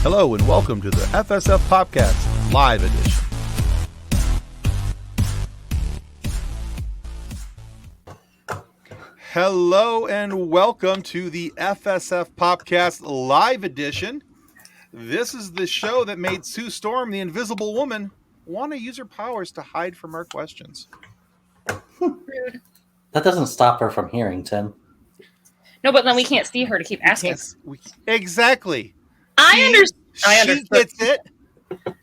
Hello and welcome to the FSF PopCast Live Edition. Hello and welcome to the FSF PopCast Live Edition. This is the show that made Sue Storm, the Invisible Woman, want to use her powers to hide from our questions. Rude. That doesn't stop her from hearing, Tim. No, but then we can't see her to keep asking. Exactly. I understand. She gets it.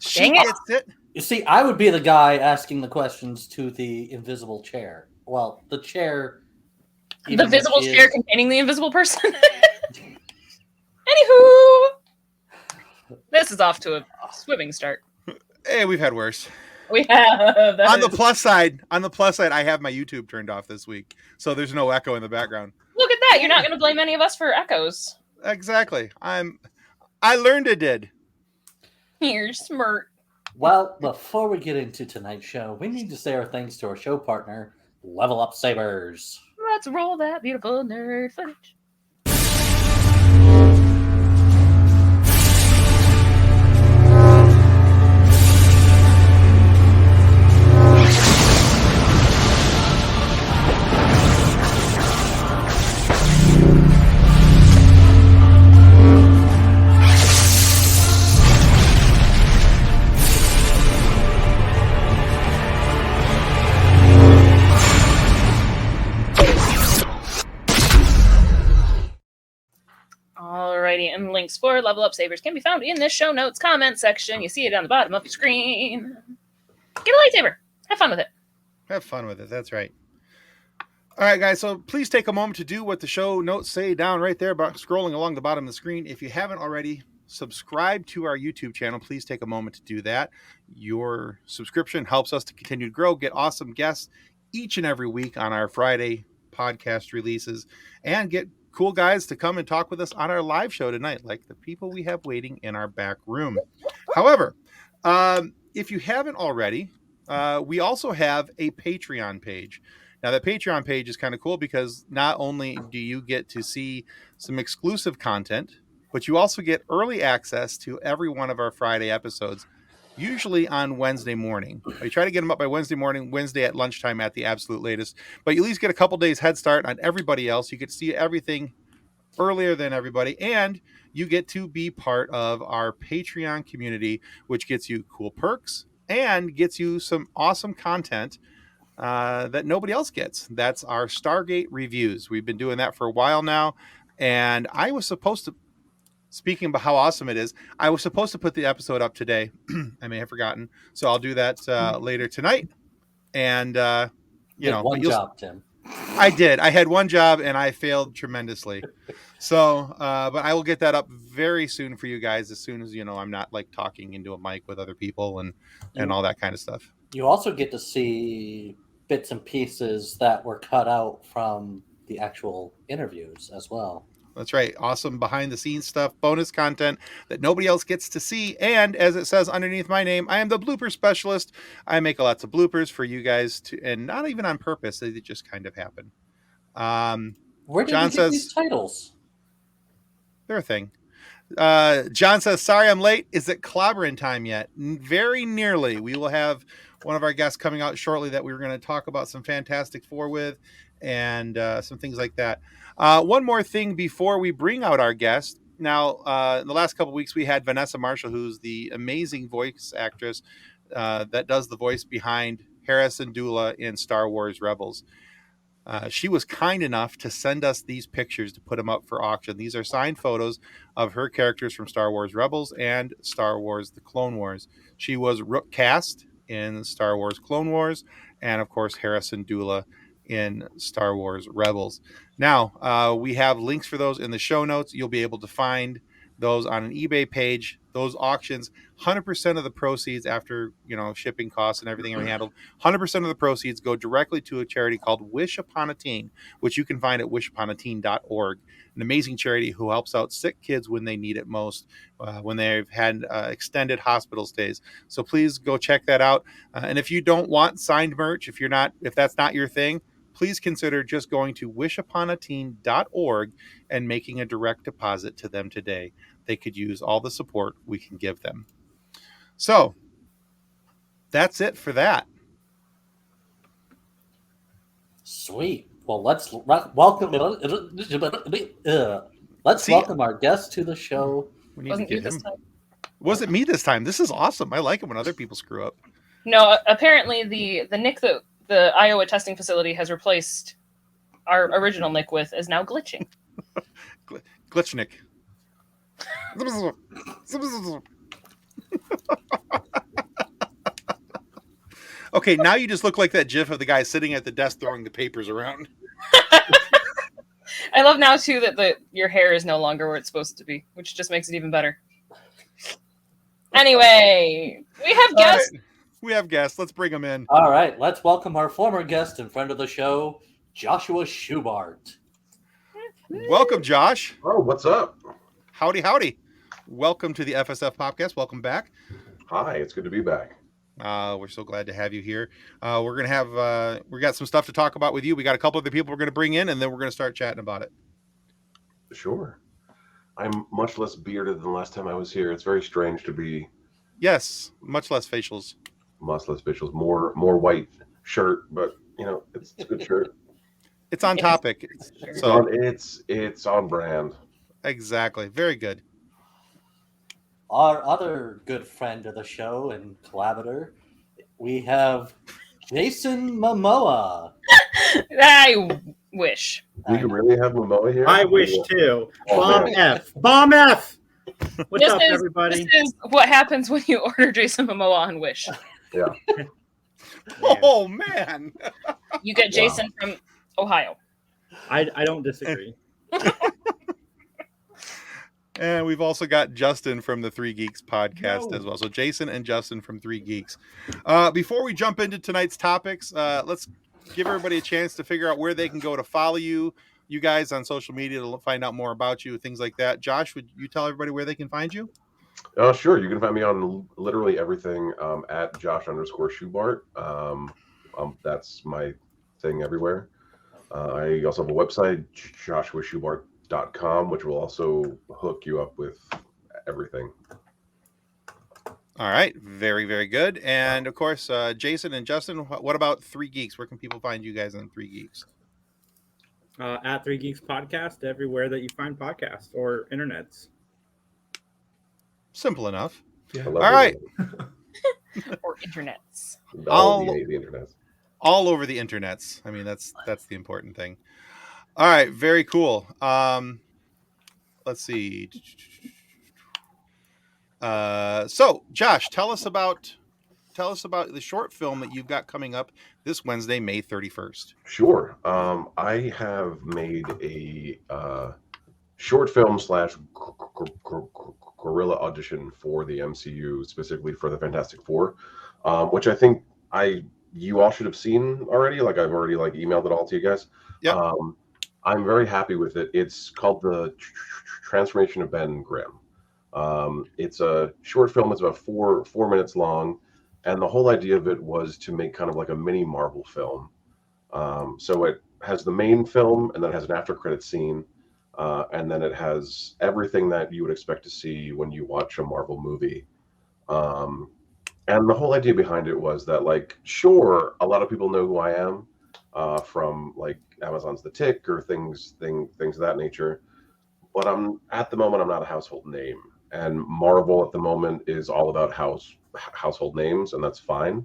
She gets it. You see, I would be the guy asking the questions to the invisible chair. Well, the chair. The visible chair containing the invisible person. Anywho, this is off to a swimming start. Hey, we've had worse. We have. On the plus side, I have my YouTube turned off this week, so there's no echo in the background. Look at that. You're not going to blame any of us for echoes. Exactly. I learned it did. You're smart. Well, before we get into tonight's show, we need to say our thanks to our show partner, Level Up Sabers. Let's roll that beautiful nerd footage. Alrighty, and links for Level Up Sabers can be found in this show notes comment section. You see it on the bottom of your screen. Get a lightsaber. Have fun with it. Have fun with it. That's right. All right, guys. So please take a moment to do what the show notes say down right there about scrolling along the bottom of the screen. If you haven't already, subscribe to our YouTube channel. Please take a moment to do that. Your subscription helps us to continue to grow, get awesome guests each and every week on our Friday podcast releases, and get cool guys to come and talk with us on our live show tonight, like the people we have waiting in our back room. However, if you haven't already, we also have a Patreon page. Now, the Patreon page is kind of cool because not only do you get to see some exclusive content, but you also get early access to every one of our Friday episodes, usually on Wednesday morning. We try to get them up by Wednesday morning, Wednesday at lunchtime at the absolute latest. But you at least get a couple days head start on everybody else. You get to see everything earlier than everybody. And you get to be part of our Patreon community, which gets you cool perks and gets you some awesome content that nobody else gets. That's our Stargate reviews. We've been doing that for a while now. And I was supposed to, speaking about how awesome it is, I was supposed to put the episode up today. I may have forgotten. So I'll do that later tonight. And, One job, Tim. I did. I had one job and I failed tremendously. So, but I will get that up very soon for you guys as soon as, I'm not like talking into a mic with other people and all that kind of stuff. You also get to see bits and pieces that were cut out from the actual interviews as well. That's right. Awesome behind the scenes stuff, bonus content that nobody else gets to see. And as it says underneath my name, I am the blooper specialist. I make lots of bloopers for you guys to, and not even on purpose. They just kind of happen. Where did you get these titles? They're a thing. John says, sorry, I'm late. Is it clobbering time yet? Very nearly. We will have one of our guests coming out shortly that we were going to talk about some Fantastic Four with and some things like that. One more thing before we bring out our guest. Now, in the last couple of weeks, we had Vanessa Marshall, who's the amazing voice actress that does the voice behind Hera Syndulla in Star Wars Rebels. She was kind enough to send us these pictures to put them up for auction. These are signed photos of her characters from Star Wars Rebels and Star Wars The Clone Wars. She was Rook Cast in Star Wars Clone Wars, and of course Hera Syndulla in Star Wars Rebels. Now, we have links for those in the show notes. You'll be able to find those on an eBay page. Those auctions, 100% of the proceeds after, shipping costs and everything are handled, 100% of the proceeds go directly to a charity called Wish Upon a Teen, which you can find at wishuponateen.org. An amazing charity who helps out sick kids when they need it most, when they've had extended hospital stays. So please go check that out. And if you don't want signed merch, if that's not your thing, please consider just going to wishuponateen.org and making a direct deposit to them today. They could use all the support we can give them. So that's it for that. Sweet. Well, let's welcome. Welcome our guest to the show. We need Wasn't to you get this him. time? Wasn't me this time. This is awesome. I like it when other people screw up. No, apparently the nick that the Iowa testing facility has replaced our original nick with is now glitching. Glitchnik. Okay, now you just look like that gif of the guy sitting at the desk throwing the papers around. I love now too that your hair is no longer where it's supposed to be, which just makes it even better. Anyway, we have guests. Right. We have guests. Let's bring them in. All right, let's welcome our former guest and friend of the show, Joshua Schubart. Welcome, Josh. Oh, what's up? Howdy, howdy. Welcome to the FSF PopCast. Welcome back. Hi, it's good to be back. We're so glad to have you here. We're going to have, we got some stuff to talk about with you. We got a couple other people we're going to bring in, and then we're going to start chatting about it. Sure. I'm much less bearded than last time I was here. It's very strange to be Yes, much less facials. much less visuals, more white shirt, but you know, it's a good shirt. It's on topic. So it's on brand. Exactly. Very good. Our other good friend of the show and collaborator, we have Jason Momoa. I wish. We really have Momoa here? I wish too. Oh, Bomb man. F. Bomb F. What's This up, is- everybody? This is what happens when you order Jason Momoa on Wish. Yeah. Oh, man. You get Jason from Ohio. I don't disagree. And we've also got Justin from the Three Geeks podcast as well. So Jason and Justin from Three Geeks. Before we jump into tonight's topics, let's give everybody a chance to figure out where they can go to follow you guys on social media to find out more about you, things like that. Josh, would you tell everybody where they can find you? Sure. You can find me on literally everything at Josh_Schubart. That's my thing everywhere. I also have a website, joshuaschubart.com, which will also hook you up with everything. All right. Very, very good. And of course, Jason and Justin, what about Three Geeks? Where can people find you guys on Three Geeks? At Three Geeks Podcast, everywhere that you find podcasts or internets. Simple enough. I All love right. Or internets. All the internet. All over the internets. I mean, that's the important thing. All right, very cool. Let's see. So Josh, tell us about the short film that you've got coming up this Wednesday, May 31st. Sure. I have made a short film / guerrilla audition for the MCU, specifically for the Fantastic Four, which I think you all should have seen already. Like I've already emailed it all to you guys. Yeah. I'm very happy with it. It's called The Transformation of Ben Grimm. It's a short film. It's about four minutes long. And the whole idea of it was to make kind of like a mini Marvel film. So it has the main film, and then it has an after credit scene. And then it has everything that you would expect to see when you watch a Marvel movie. And the whole idea behind it was that, sure, a lot of people know who I am from Amazon's The Tick or things of that nature. But at the moment, I'm not a household name. And Marvel at the moment is all about household names, and that's fine.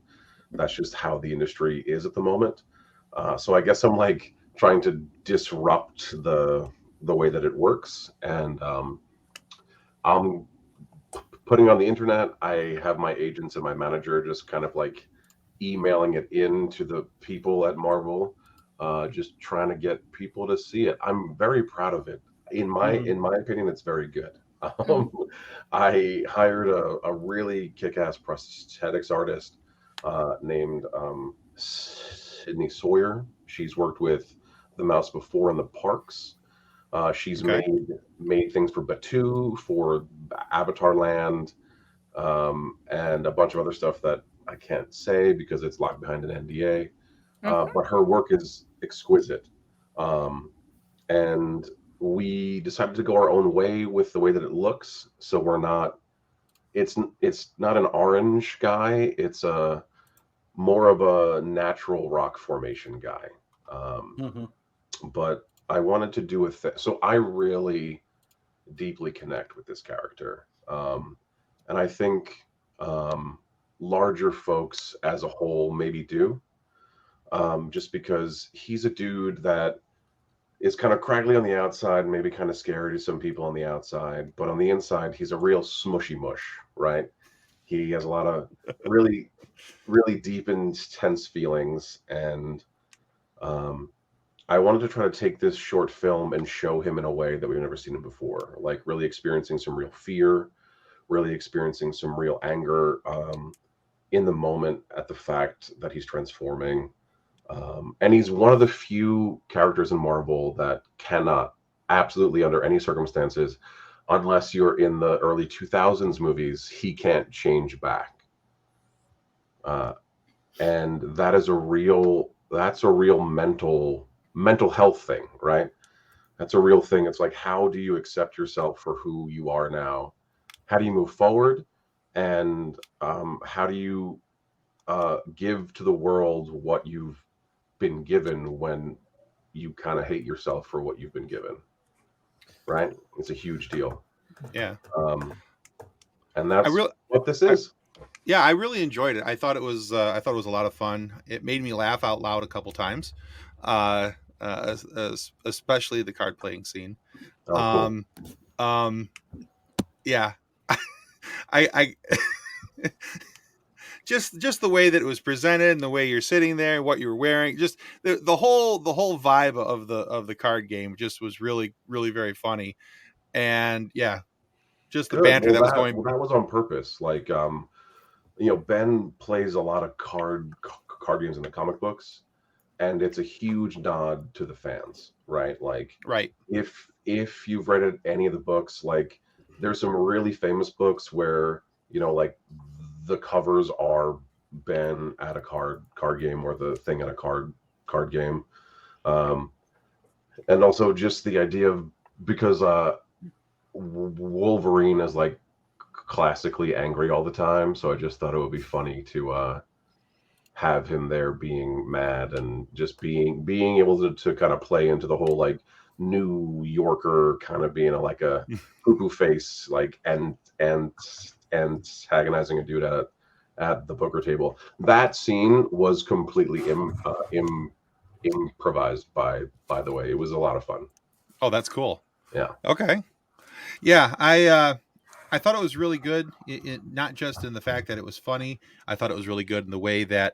That's just how the industry is at the moment. So I guess I'm trying to disrupt the way that it works, and I'm putting it on the internet. I have my agents and my manager just kind of emailing it in to the people at Marvel, just trying to get people to see it. I'm very proud of it. In my opinion, it's very good. I hired a really kick-ass prosthetics artist named Sydney Sawyer. She's worked with the Mouse before in the parks. She's made things for Batu, for Avatar Land, and a bunch of other stuff that I can't say because it's locked behind an NDA. but her work is exquisite. And we decided to go our own way with the way that it looks. So we're not, it's not an orange guy. It's a more of a natural rock formation guy. But I wanted to do so I really deeply connect with this character. And I think larger folks as a whole maybe do, just because he's a dude that is kind of craggly on the outside, maybe kind of scary to some people on the outside, but on the inside, he's a real smushy mush, right? He has a lot of really, really deep and intense feelings. And I wanted to try to take this short film and show him in a way that we've never seen him before, like really experiencing some real fear, really experiencing some real anger in the moment at the fact that he's transforming. And he's one of the few characters in Marvel that cannot, absolutely under any circumstances, unless you're in the early 2000s movies, he can't change back. And that's a real mental health thing, right? That's a real thing. It's like, how do you accept yourself for who you are now? How do you move forward? And how do you give to the world what you've been given when you kind of hate yourself for what you've been given, right? It's a huge deal. Yeah. And that's what this is. I really enjoyed it. I thought it was a lot of fun. It made me laugh out loud a couple times, especially the card playing scene. Cool. Yeah. I just the way that it was presented and the way you're sitting there, what you're wearing, just the whole vibe of the card game just was really, really very funny. And yeah, just the banter that was going. That was on purpose. Like, Ben plays a lot of card games in the comic books, and it's a huge nod to the fans, right? Like, right. If you've read any of the books, like, there's some really famous books where, like, the covers are Ben at a card game, or the Thing at a card game. And also just the idea of, because Wolverine is like classically angry all the time, so I just thought it would be funny to have him there being mad, and just being able to kind of play into the whole, like, New Yorker kind of being like a poo-poo face, like, and antagonizing a dude at the poker table. That scene was completely improvised, by the way. It was a lot of fun. Oh, that's cool. Yeah. Okay. Yeah, I thought it was really good. It not just in the fact that it was funny. I thought it was really good in the way that,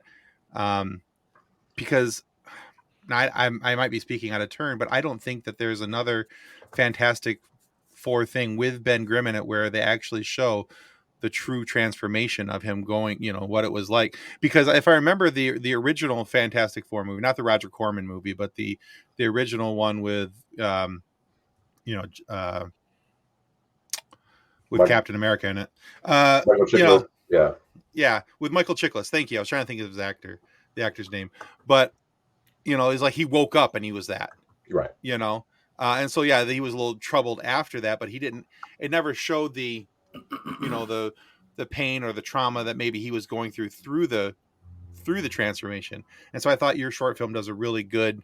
because I might be speaking out of turn, but I don't think that there's another Fantastic Four thing with Ben Grimm in it where they actually show the true transformation of him going, what it was like. Because if I remember the original Fantastic Four movie, not the Roger Corman movie, but the original one with, with Captain America in it. Michael Chiklis, yeah, with Michael Chiklis. Thank you. I was trying to think of the actor's name, but it's like he woke up and he was that, right? And so he was a little troubled after that, but it never showed the the pain or the trauma that maybe he was going through the transformation. And so I thought your short film does a really good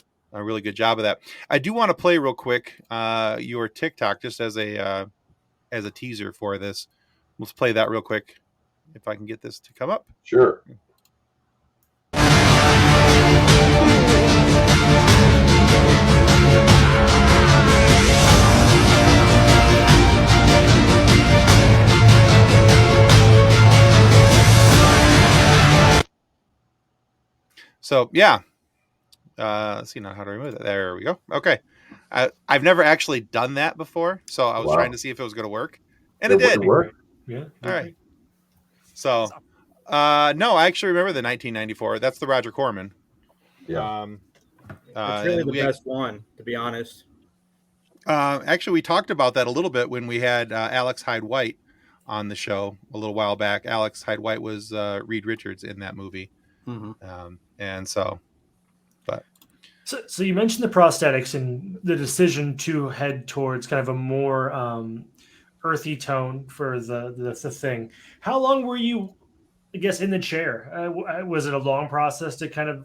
job of that. I do want to play real quick your TikTok just as a teaser for this. Let's play that real quick if I can get this to come up. Sure. So yeah, let's see now how to remove that. There we go. Okay, I've never actually done that before, so I was trying to see if it was going to work, and it did. Work. Yeah. All right. So, no, I actually remember the 1994. That's the Roger Corman. Yeah. It's really the best one, to be honest. Actually, we talked about that a little bit when we had Alex Hyde White on the show a little while back. Alex Hyde White was Reed Richards in that movie. Mm-hmm. And so, So you mentioned the prosthetics and the decision to head towards kind of a more earthy tone for the thing. How long were you, I guess, in the chair? Was it a long process to kind of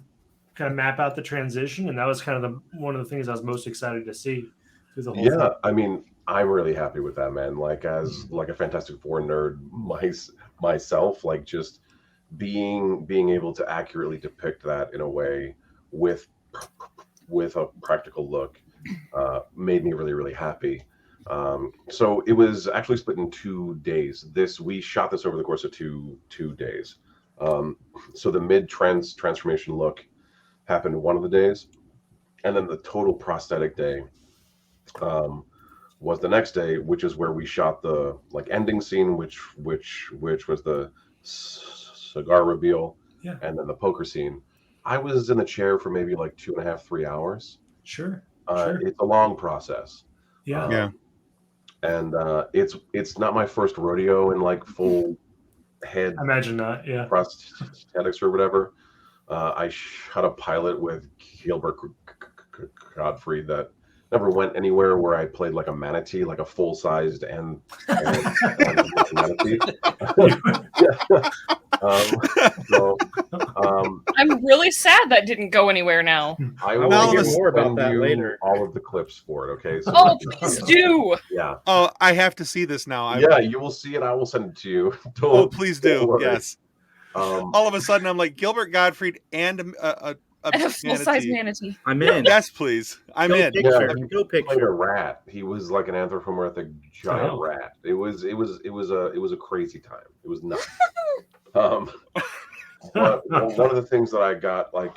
map out the transition? And that was kind of one of the things I was most excited to see through the whole thing. I mean, I'm really happy with that, man. Like as like a Fantastic Four nerd myself, like just being able to accurately depict that in a way with a practical look made me really, really happy. So it was actually split in 2 days. We shot this over the course of two days. So the mid transformation look happened one of the days, and then the total prosthetic day was the next day, which is where we shot the like ending scene, which was the cigar reveal, and then the poker scene. I was in the chair for maybe like 2.5, 3 hours. Sure. It's a long process. Yeah. And it's not my first rodeo in like full head. I imagine not. Yeah. Prosthetics or whatever. I shot a pilot with Gilbert Godfrey that never went anywhere, where I played like a manatee, like a full-sized and manatee. I'm really sad that didn't go anywhere now. I will will hear more about that you later. all of the clips for it, okay? So Oh, please do. Yeah. Oh, I have to see this now. Yeah, you will see it. I will send it to you. Please do. worry. Yes. All of a sudden, I'm like Gilbert Gottfried and a full-size manatee. I'm in. Yes, please. I'm in. Picture. Yeah. Go Like picture. a rat. He was like an anthropomorphic giant rat. It was a crazy time. It was nuts. But one of the things that I got like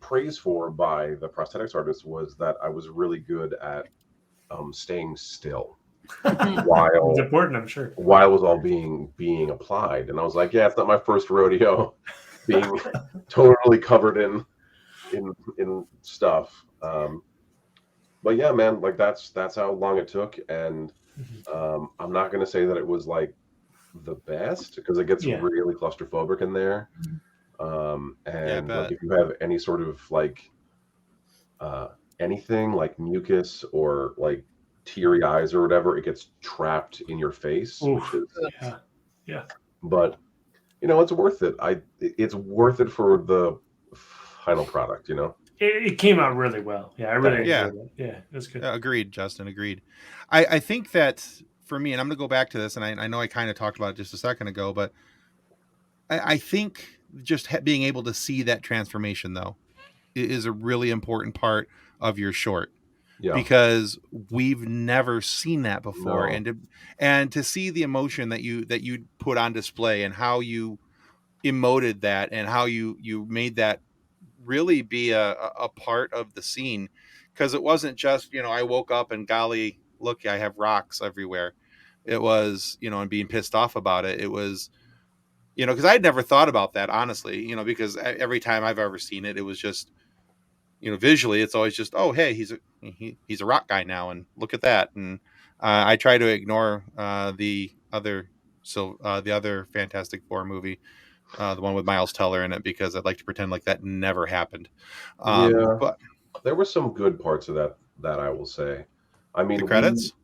praise for by the prosthetics artist was that I was really good at staying still while It's important, I'm sure. while it was all being applied. And I was like, yeah, it's not my first rodeo being totally covered in stuff. But yeah, man, like that's how long it took. And I'm not gonna say that it was like the best, because it gets really claustrophobic in there. And like if you have any sort of like anything like mucus or like teary eyes or whatever, it gets trapped in your face. Which is, yeah. But you know, it's worth it. It's worth it for the final product, you know. It came out really well. Yeah, I really enjoyed it. Yeah, it was good. Agreed, Justin. Agreed. I think that for me, and I'm going to go back to this, and I know I kind of talked about it just a second ago, but I think just being able to see that transformation, though, is a really important part of your short. Yeah. Because we've never seen that before. No. And to see the emotion that you put on display and how you emoted that and how you made that really be a part of the scene, because it wasn't just, I woke up and golly, look, I have rocks everywhere. It was, and being pissed off about it. It was, because I had never thought about that, honestly, because every time I've ever seen it, it was just, visually, it's always just, oh, hey, he's a rock guy now, and look at that. And I try to ignore the other Fantastic Four movie, the one with Miles Teller in it, because I'd like to pretend like that never happened. But there were some good parts of that I will say. I mean, the credits.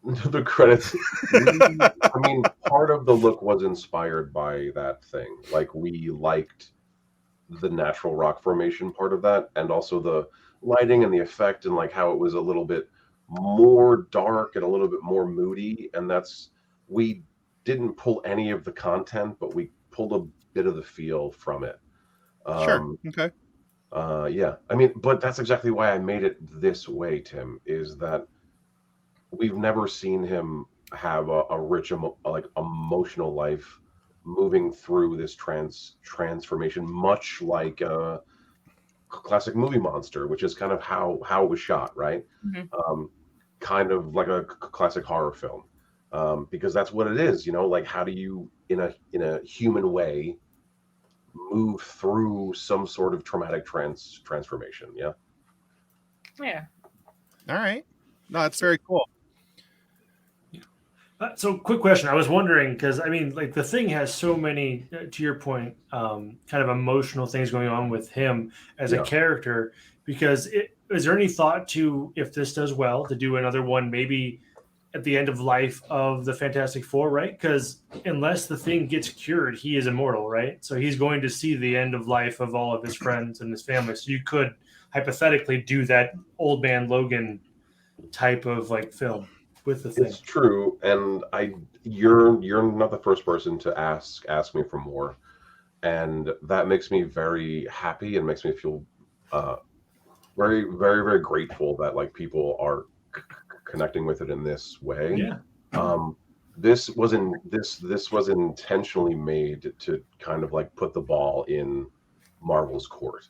The credits. I mean, part of the look was inspired by that thing. Like, we liked the natural rock formation part of that, and also the lighting and the effect, and like how it was a little bit more dark and a little bit more moody. And we didn't pull any of the content, but we pulled a bit of the feel from it. Sure. Okay. Yeah. I mean, but that's exactly why I made it this way, Tim, is that we've never seen him have a rich, emotional life moving through this transformation, much like a classic movie monster, which is kind of how it was shot, right? Mm-hmm. Kind of like a classic horror film, because that's what it is, like how do you in a human way move through some sort of traumatic transformation. Yeah All right. No, that's very cool. So, quick question. I was wondering because I mean, like the thing has so many, to your point, kind of emotional things going on with him as a character. Because is there any thought to, if this does well, to do another one maybe at the end of life of the Fantastic Four, right? Because unless the thing gets cured, he is immortal, right? So he's going to see the end of life of all of his friends and his family. So you could hypothetically do that Old Man Logan type of like film with the thing. It's true, and you're not the first person to ask me for more, and that makes me very happy and makes me feel very, very, very grateful that like people are connecting with it in this way. Yeah. This was intentionally made to kind of like put the ball in Marvel's court.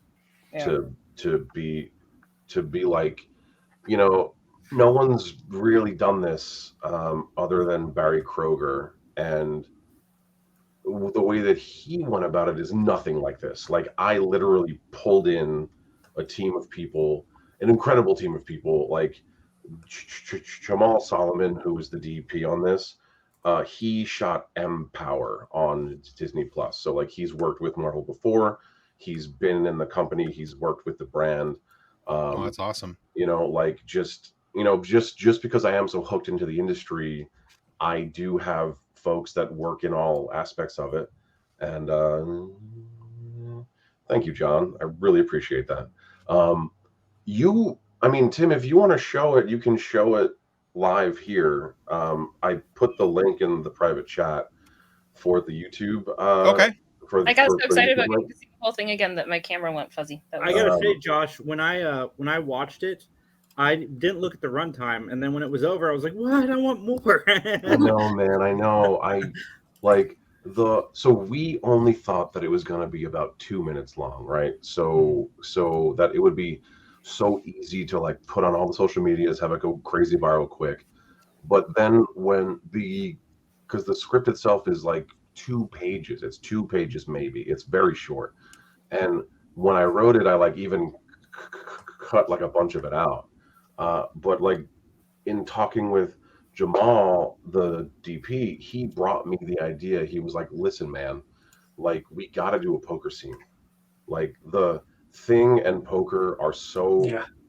Yeah. To be like, you know, no one's really done this other than Barry Kroger, and the way that he went about it is nothing like this. Like, I literally pulled in a team of people, an incredible team of people, like Jamal Solomon, who was the DP on this. He shot Empower on Disney Plus, so like he's worked with Marvel before. He's been in the company. He's worked with the brand. Oh, that's awesome. You know, like just because I am so hooked into the industry, I do have folks that work in all aspects of it. And thank you, John. I really appreciate that. Tim, if you want to show it, you can show it live here. I put the link in the private chat for the YouTube. Okay. I got so excited about getting to see the whole thing again that my camera went fuzzy. I gotta say, Josh, when I watched it, I didn't look at the runtime, and then when it was over, I was like, "What? I want more." I know, man. I know. So we only thought that it was gonna be about 2 minutes long, right? So that it would be so easy to like put on all the social medias, have it go crazy viral quick. But then because the script itself is like 2 pages, it's 2 pages maybe, it's very short. And when I wrote it, I like even cut like a bunch of it out. But like in talking with Jamal, the DP, he brought me the idea. He was like, "Listen, man, like we got to do a poker scene. Like the Thing and poker are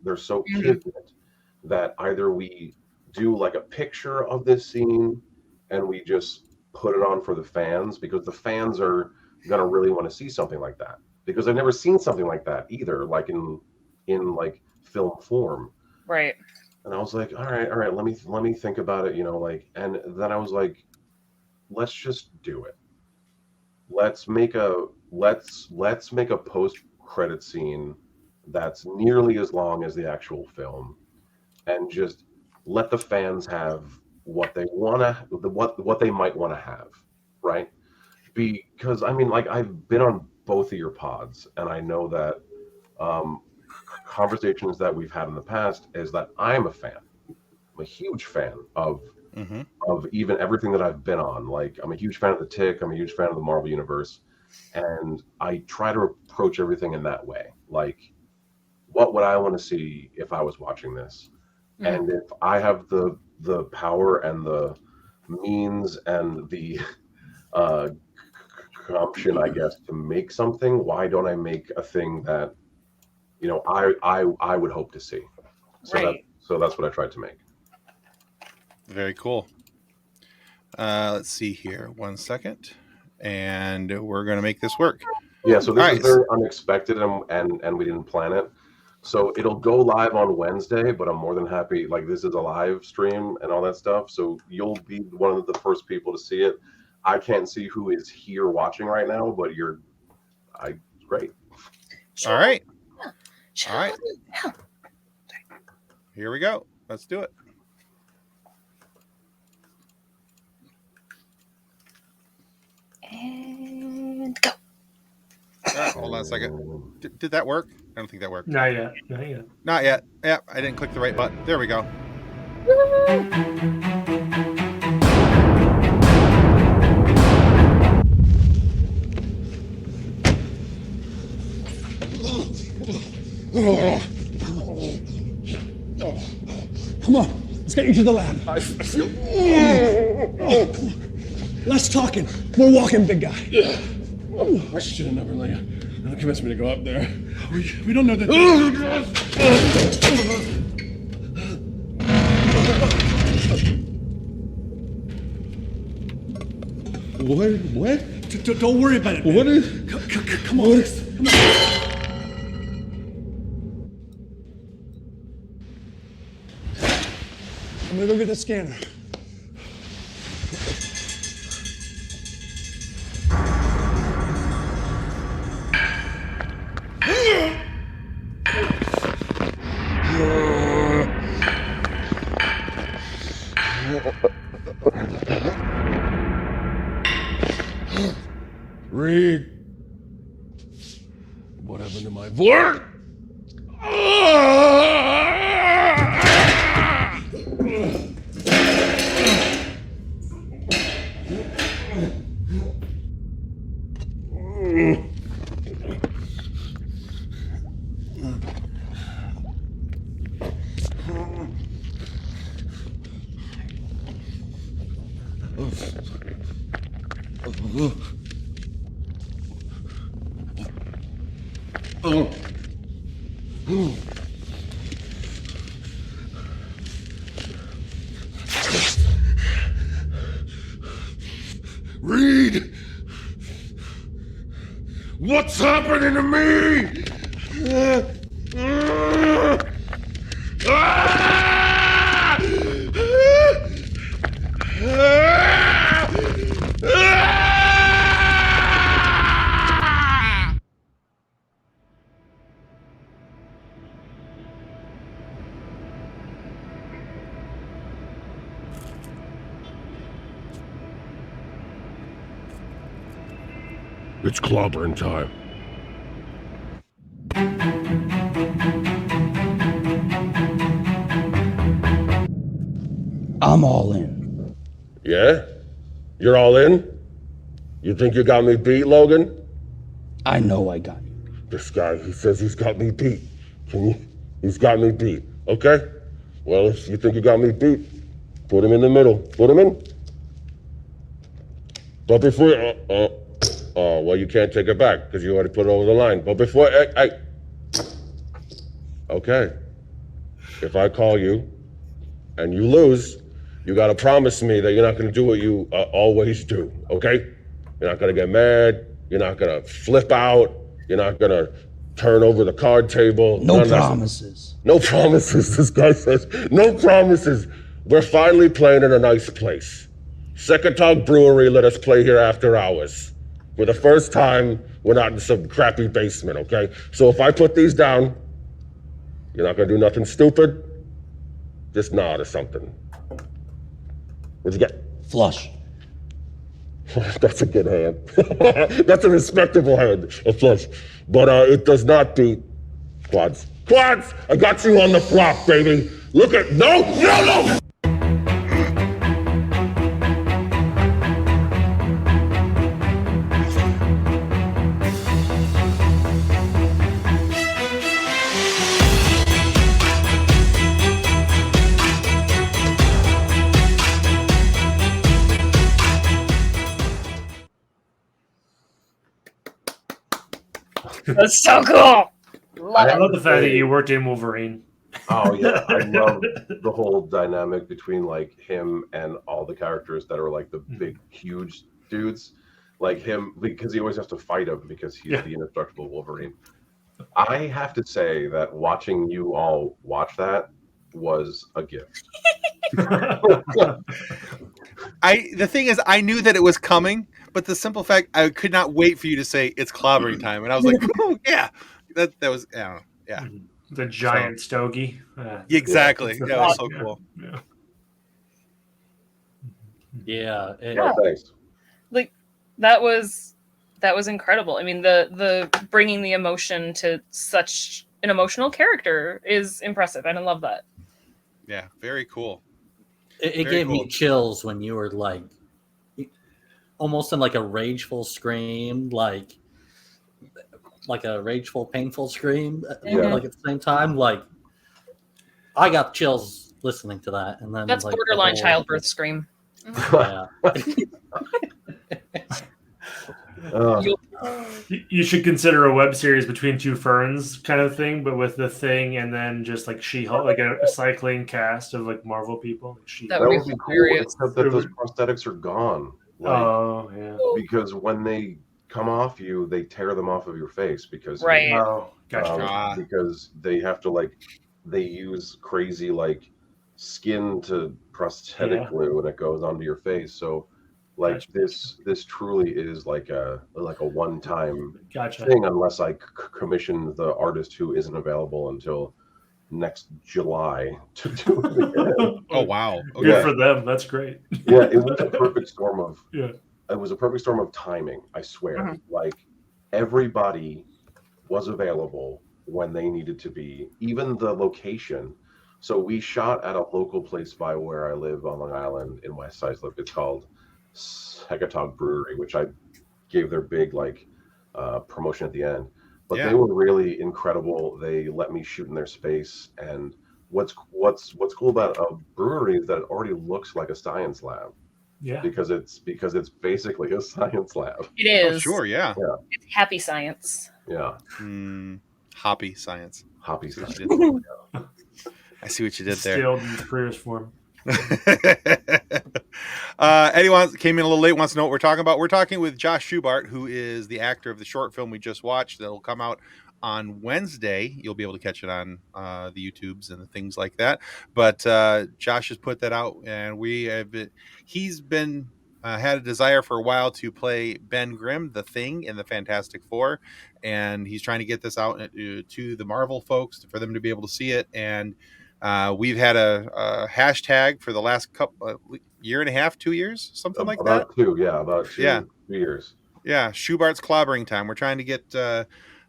they're so intimate that either we do like a picture of this scene and we just put it on for the fans, because the fans are gonna really want to see something like that, because I've never seen something like that either, like in like film form." Right. And I was like, all right, let me think about it, you know, like, and then I was like, let's just do it. Let's make a post-credit scene that's nearly as long as the actual film, and just let the fans have what they might want to have, right? Because I mean, like, I've been on both of your pods, and I know that conversations that we've had in the past is that I'm a fan. I'm a huge fan of even everything that I've been on. Like, I'm a huge fan of the Tick. I'm a huge fan of the Marvel Universe. And I try to approach everything in that way. Like, what would I want to see if I was watching this? And if I have the power and the means and the option, I guess, to make something, why don't I make a thing that, you know, I would hope to see? So right. That's what I tried to make. Very cool. Let's see here. 1 second. And we're going to make this work. Yeah, so this is very unexpected, and we didn't plan it. So it'll go live on Wednesday, but I'm more than happy. Like, this is a live stream and all that stuff, so you'll be one of the first people to see it. I can't see who is here watching right now, but great. All right. All right. Here we go. Let's do it. And go. All right, hold on a second. Did that work? I don't think that worked. Not yet. Not yet. Yep, I didn't click the right button. There we go. Come on, let's get you to the lab. I feel Less talking, more walking, big guy. I should have never let you convince me to go up there. We don't know that. What? Don't worry about it. What is? Come on. Come on. I'm gonna go get the scanner. Reed. What happened to my voice? Reed! What's happening to me? It's clobbering time. I'm all in. Yeah? You're all in? You think you got me beat, Logan? I know I got you. This guy, he says he's got me beat. He's got me beat. Okay? Well, if you think you got me beat, put him in the middle. Put him in. But before, well, you can't take it back because you already put it over the line. But before, okay. If I call you and you lose, you gotta promise me that you're not gonna do what you always do, okay? You're not gonna get mad. You're not gonna flip out. You're not gonna turn over the card table. No promises. No promises, this guy says. No promises. We're finally playing in a nice place. Second Talk Brewery let us play here after hours. For the first time, we're not in some crappy basement, okay? So if I put these down, you're not gonna do nothing stupid? Just nod or something. What'd you get? Flush. That's a good hand. That's a respectable hand, a flush. But it does not beat quads. Quads! I got you on the flop, baby. Look at, no! That's so cool. I love the fact that you worked in Wolverine. Oh yeah, I love the whole dynamic between like him and all the characters that are like the big, huge dudes, like him, because he always has to fight him because he's the indestructible Wolverine. I have to say that watching you all watch that was a gift. The thing is, I knew that it was coming, but the simple fact I could not wait for you to say it's clobbering time, and I was like, oh yeah, that was, I don't know, yeah. The giant stogie. Exactly. Yeah, that was so cool. Yeah. Thanks. Like that was incredible. I mean, the bringing the emotion to such an emotional character is impressive, and I love that. Yeah, very cool. It gave me chills when you were like almost in like a rageful scream, like a rageful, painful scream, like at the same time. Like I got chills listening to that, and then that's like, borderline childbirth scream. Yeah. You should consider a web series between two ferns kind of thing, but with the Thing and then just like She-Hulk, like a cycling cast of like Marvel people. That That would would be be cool, hilarious. except that those prosthetics are gone. Like, Oh yeah. because when they come off you, they tear them off of your face because Right. Oh, gotcha. because they have to like they use crazy like skin to prosthetic Yeah. glue and it goes onto your face. So like Gotcha. this truly is like a one-time Gotcha. thing unless I commission the artist who isn't available until next July to do it again. Oh wow. Good Yeah. for them. That's great. Yeah, it was a perfect storm of Yeah. it was a perfect storm of timing, I swear. Mhm. Like everybody was available when they needed to be, even the location. So we shot at a local place by where I live on Long Island in West Islip. It's called Secatog Brewery, which I gave their big like promotion at the end. But Yeah. they were really incredible. They let me shoot in their space, and what's cool about a brewery is that it already looks like a science lab Yeah. because it's basically a science lab. It is. Oh, sure, yeah. It's happy science. Yeah, Hoppy science. hoppy I see what science. you did. I see what you did there. Distilled in its purest form. Anyone came in a little late wants to know what we're talking about. We're talking with Josh Schubart, who is the actor of the short film we just watched that will come out on Wednesday. You'll be able to catch it on the YouTubes and the things like that. But Josh has put that out, and he's been had a desire for a while to play Ben Grimm, the Thing in the Fantastic Four, and he's trying to get this out to the Marvel folks for them to be able to see it. And we've had a hashtag for the last year and a half, 2 years, something like that. About two years. Yeah, Schubart's clobbering time. We're trying to get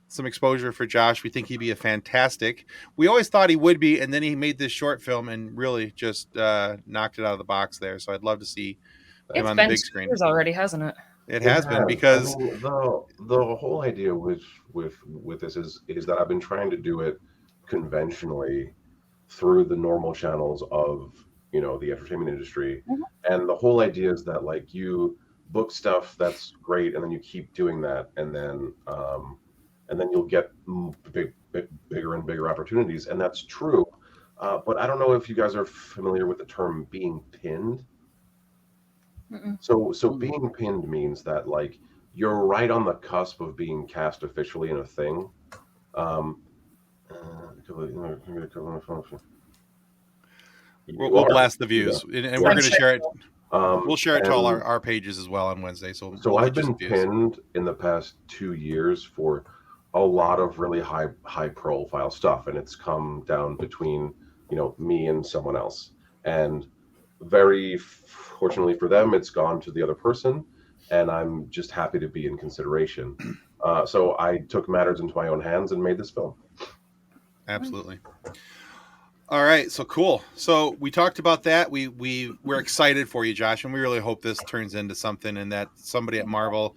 some exposure for Josh. We think he'd be a fantastic. We always thought he would be, and then he made this short film and really just knocked it out of the box there. So I'd love to see him on the big screen. It's been 2 years already, hasn't it? It has been because I mean, the whole idea with this is that I've been trying to do it conventionally through the normal channels of the entertainment industry, and the whole idea is that like you book stuff that's great, and then you keep doing that, and then you'll get bigger and bigger opportunities, and that's true. But I don't know if you guys are familiar with the term being pinned. So being pinned means that like you're right on the cusp of being cast officially in a thing. We'll blast the views, and we're going to share it. We'll share it to all our pages as well on Wednesday. So we'll I've been pinned in the past 2 years for a lot of really high profile stuff, and it's come down between me and someone else, and very fortunately for them, it's gone to the other person, and I'm just happy to be in consideration. So I took matters into my own hands and made this film. Absolutely. All right, so cool. So we talked about that. We're excited for you, Josh, and we really hope this turns into something, and that somebody at Marvel,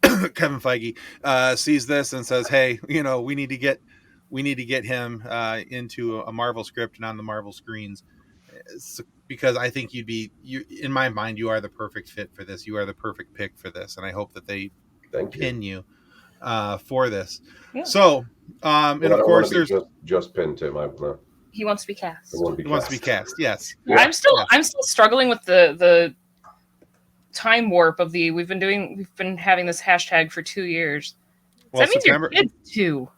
Kevin Feige, sees this and says, "Hey, we need to get him into a Marvel script and on the Marvel screens." Because I think in my mind, you are the perfect fit for this. You are the perfect pick for this, and I hope that they pin you for this. Yeah. So, and of course, there's just pinned Tim. He wants to be cast. He wants to be cast. Yes. Yeah. I'm still struggling with the time warp of we've been having this hashtag for 2 years. Well, that means your kid's 2.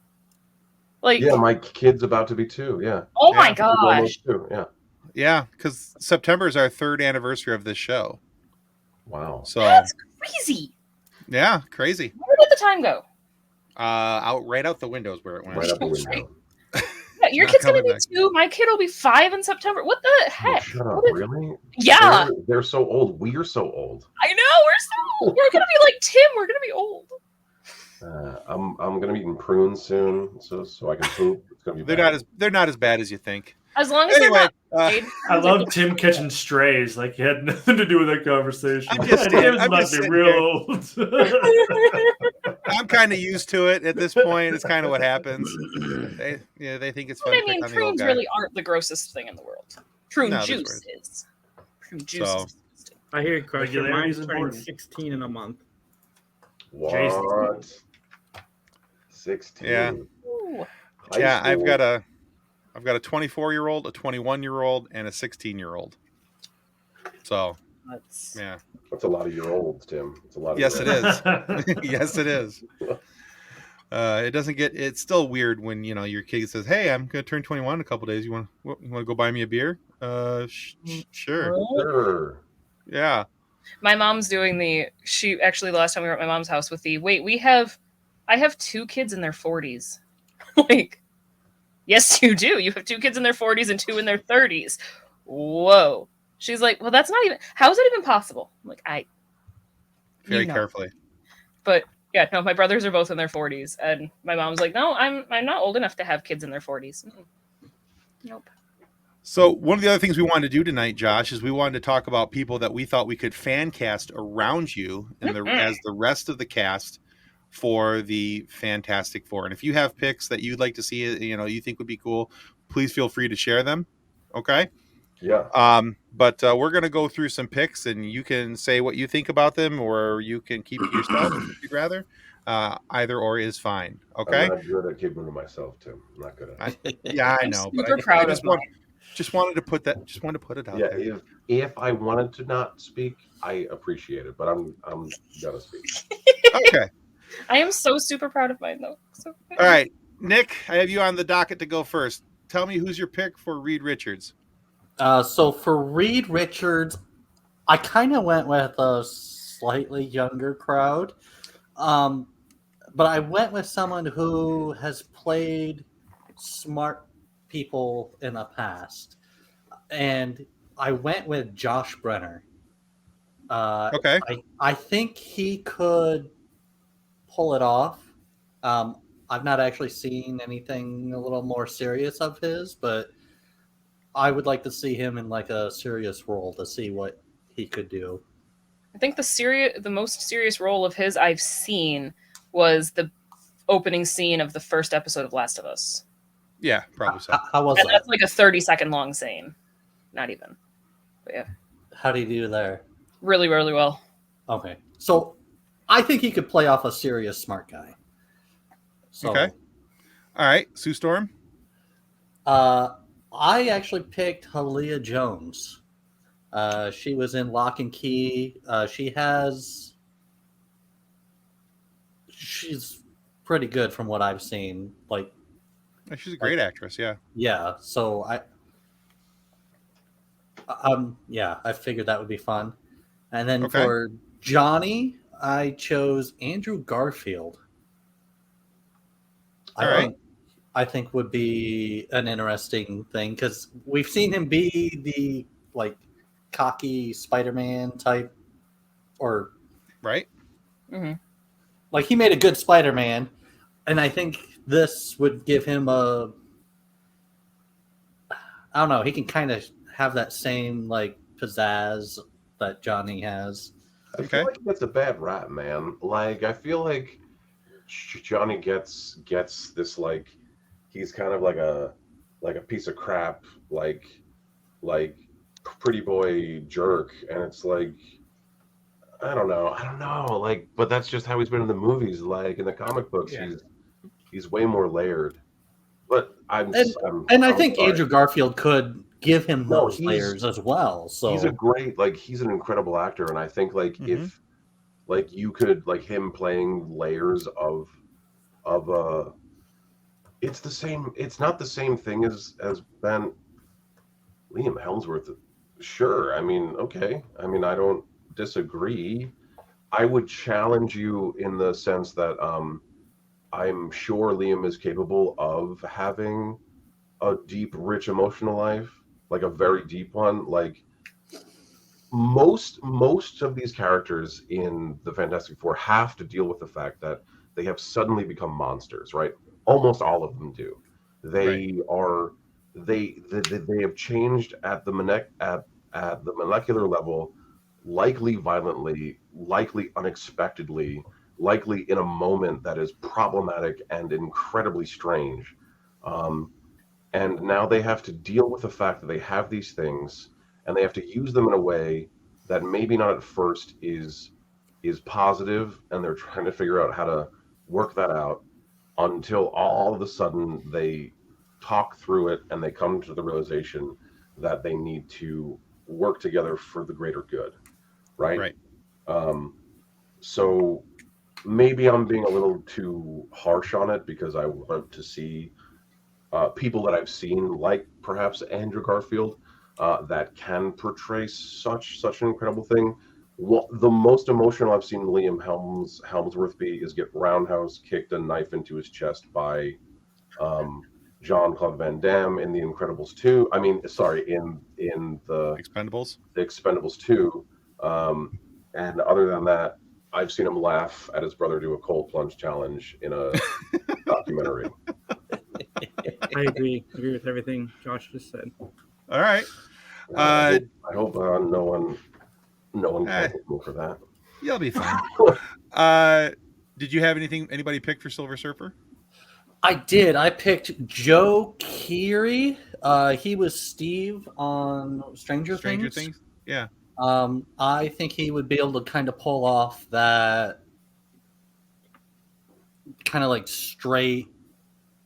Like, yeah, my kid's about to be 2. Yeah. Oh my gosh. 2, yeah. Yeah, because September is our 3rd anniversary of this show. Wow. So that's crazy. Yeah, crazy. Where did the time go? Right out the windows where it went. Right out the window. Yeah, your kid's gonna be 2. My kid will be 5 in September. What the heck? Oh, shut up! Really? Yeah. They're so old. We're so old. I know. We're gonna be like Tim. We're gonna be old. I'm gonna be eating prunes soon, so I can poop. It's gonna be. They're not as bad as you think. As long as they're not. I love Tim catching strays. Like he had nothing to do with that conversation. I'm just real old. I'm kind of used to it at this point. It's kind of what happens. They think it's funny. I mean, prunes really aren't the grossest thing in the world. Prune juice is. Prune juice. I hear you, Crusher. Regularity Mine's is turning important. 16 in a month. What? 16. Yeah. Ooh. Yeah, I've school. got a 24-year-old, a 21-year-old, and a 16-year-old. So, That's yeah. That's a lot of year olds, Tim. It's a lot of Yes, it year is. Yes, it is. It doesn't get. It's still weird when your kid says, "Hey, I'm gonna turn 21 in a couple days. You want to go buy me a beer?" Sure. Sure. Yeah. my mom's doing the last time we were at my mom's house with I have 2 kids in their 40s. Like, yes, you do. You have 2 kids in their 40s and 2 in their 30s. Whoa. She's like, well, that's not even, how is it even possible? I'm like, Very carefully. But yeah, no, my brothers are both in their 40s, and my mom's like, no, I'm not old enough to have kids in their 40s. Nope. So one of the other things we wanted to do tonight, Josh, is we wanted to talk about people that we thought we could fan cast around you and as the rest of the cast for the Fantastic Four. And if you have picks that you'd like to see, you think would be cool, please feel free to share them. Okay. Yeah. But we're going to go through some picks, and you can say what you think about them, or you can keep it yourself if you'd rather. Either or is fine. Okay. I'm not good at keeping to myself, Tim. I'm not good at it. Yeah, I know. Super proud of mine. Just wanted to put it out there. Yeah, if I wanted to not speak, I appreciate it, but I'm gonna speak. Okay. I am so super proud of mine, though. So, All right, Nick, I have you on the docket to go first. Tell me who's your pick for Reed Richards. So for Reed Richards, I kind of went with a slightly younger crowd, but I went with someone who has played smart people in the past, and I went with Josh Brenner. Okay. I think he could pull it off. I've not actually seen anything a little more serious of his, but I would like to see him in like a serious role to see what he could do. I think the most serious role of his I've seen was the opening scene of the first episode of Last of Us. Yeah, probably so. How was And that? that's like a 30-second long scene. Not even. But yeah. How do you do there? Really, really well. Okay. So I think he could play off a serious smart guy. So, Okay. All right, Sue Storm. I actually picked Halia Jones. She was in Lock and Key. She's pretty good from what I've seen. Like, She's a great actress. Yeah. yeah. So I figured that would be fun. And then Okay. for Johnny, I chose Andrew Garfield. All right. I think would be an interesting thing because we've seen him be the like cocky Spider-Man type, or Right. Mm-hmm. like he made a good Spider-Man, and I think this would give him I don't know, he can kind of have that same like pizzazz that Johnny has. I feel like he gets a bad rap, man. Like I feel like Johnny gets this like he's kind of like a piece of crap, like pretty boy jerk, and it's like I don't know, like, but that's just how he's been in the movies. Like in the comic books, he's way more layered. But I think sorry. Andrew Garfield could give him No, those layers as well. So he's he's an incredible actor, and I think like if like you could like him playing layers of it's the same. It's not the same thing as Liam Hemsworth. Sure, I mean, okay. I mean, I don't disagree. I would challenge you in the sense that I'm sure Liam is capable of having a deep, rich emotional life, like a very deep one. Like most of these characters in the Fantastic Four have to deal with the fact that they have suddenly become monsters, right? Almost all of them do. They are they have changed at the molecular level, likely violently, likely unexpectedly, likely in a moment that is problematic and incredibly strange. And now they have to deal with the fact that they have these things, and they have to use them in a way that maybe not at first is positive, and they're trying to figure out how to work that out until all of a sudden they talk through it and they come to the realization that they need to work together for the greater good, right? So maybe I'm being a little too harsh on it because I want to see people that I've seen, like perhaps Andrew Garfield, that can portray such an incredible thing. Well, the most emotional I've seen Liam Helmsworth be is get roundhouse kicked a knife into his chest by Jean-Claude Van Damme in The Incredibles 2. I mean, sorry, in the Expendables 2. And other than that, I've seen him laugh at his brother do a cold plunge challenge in a documentary. I agree with everything Josh just said. All right. I hope no one cancels me for that. You'll be fine. Did you have anybody pick for Silver Surfer? I did. I picked Joe Keery. He was Steve on Stranger Things. Yeah. I think he would be able to kind of pull off that kind of like straight.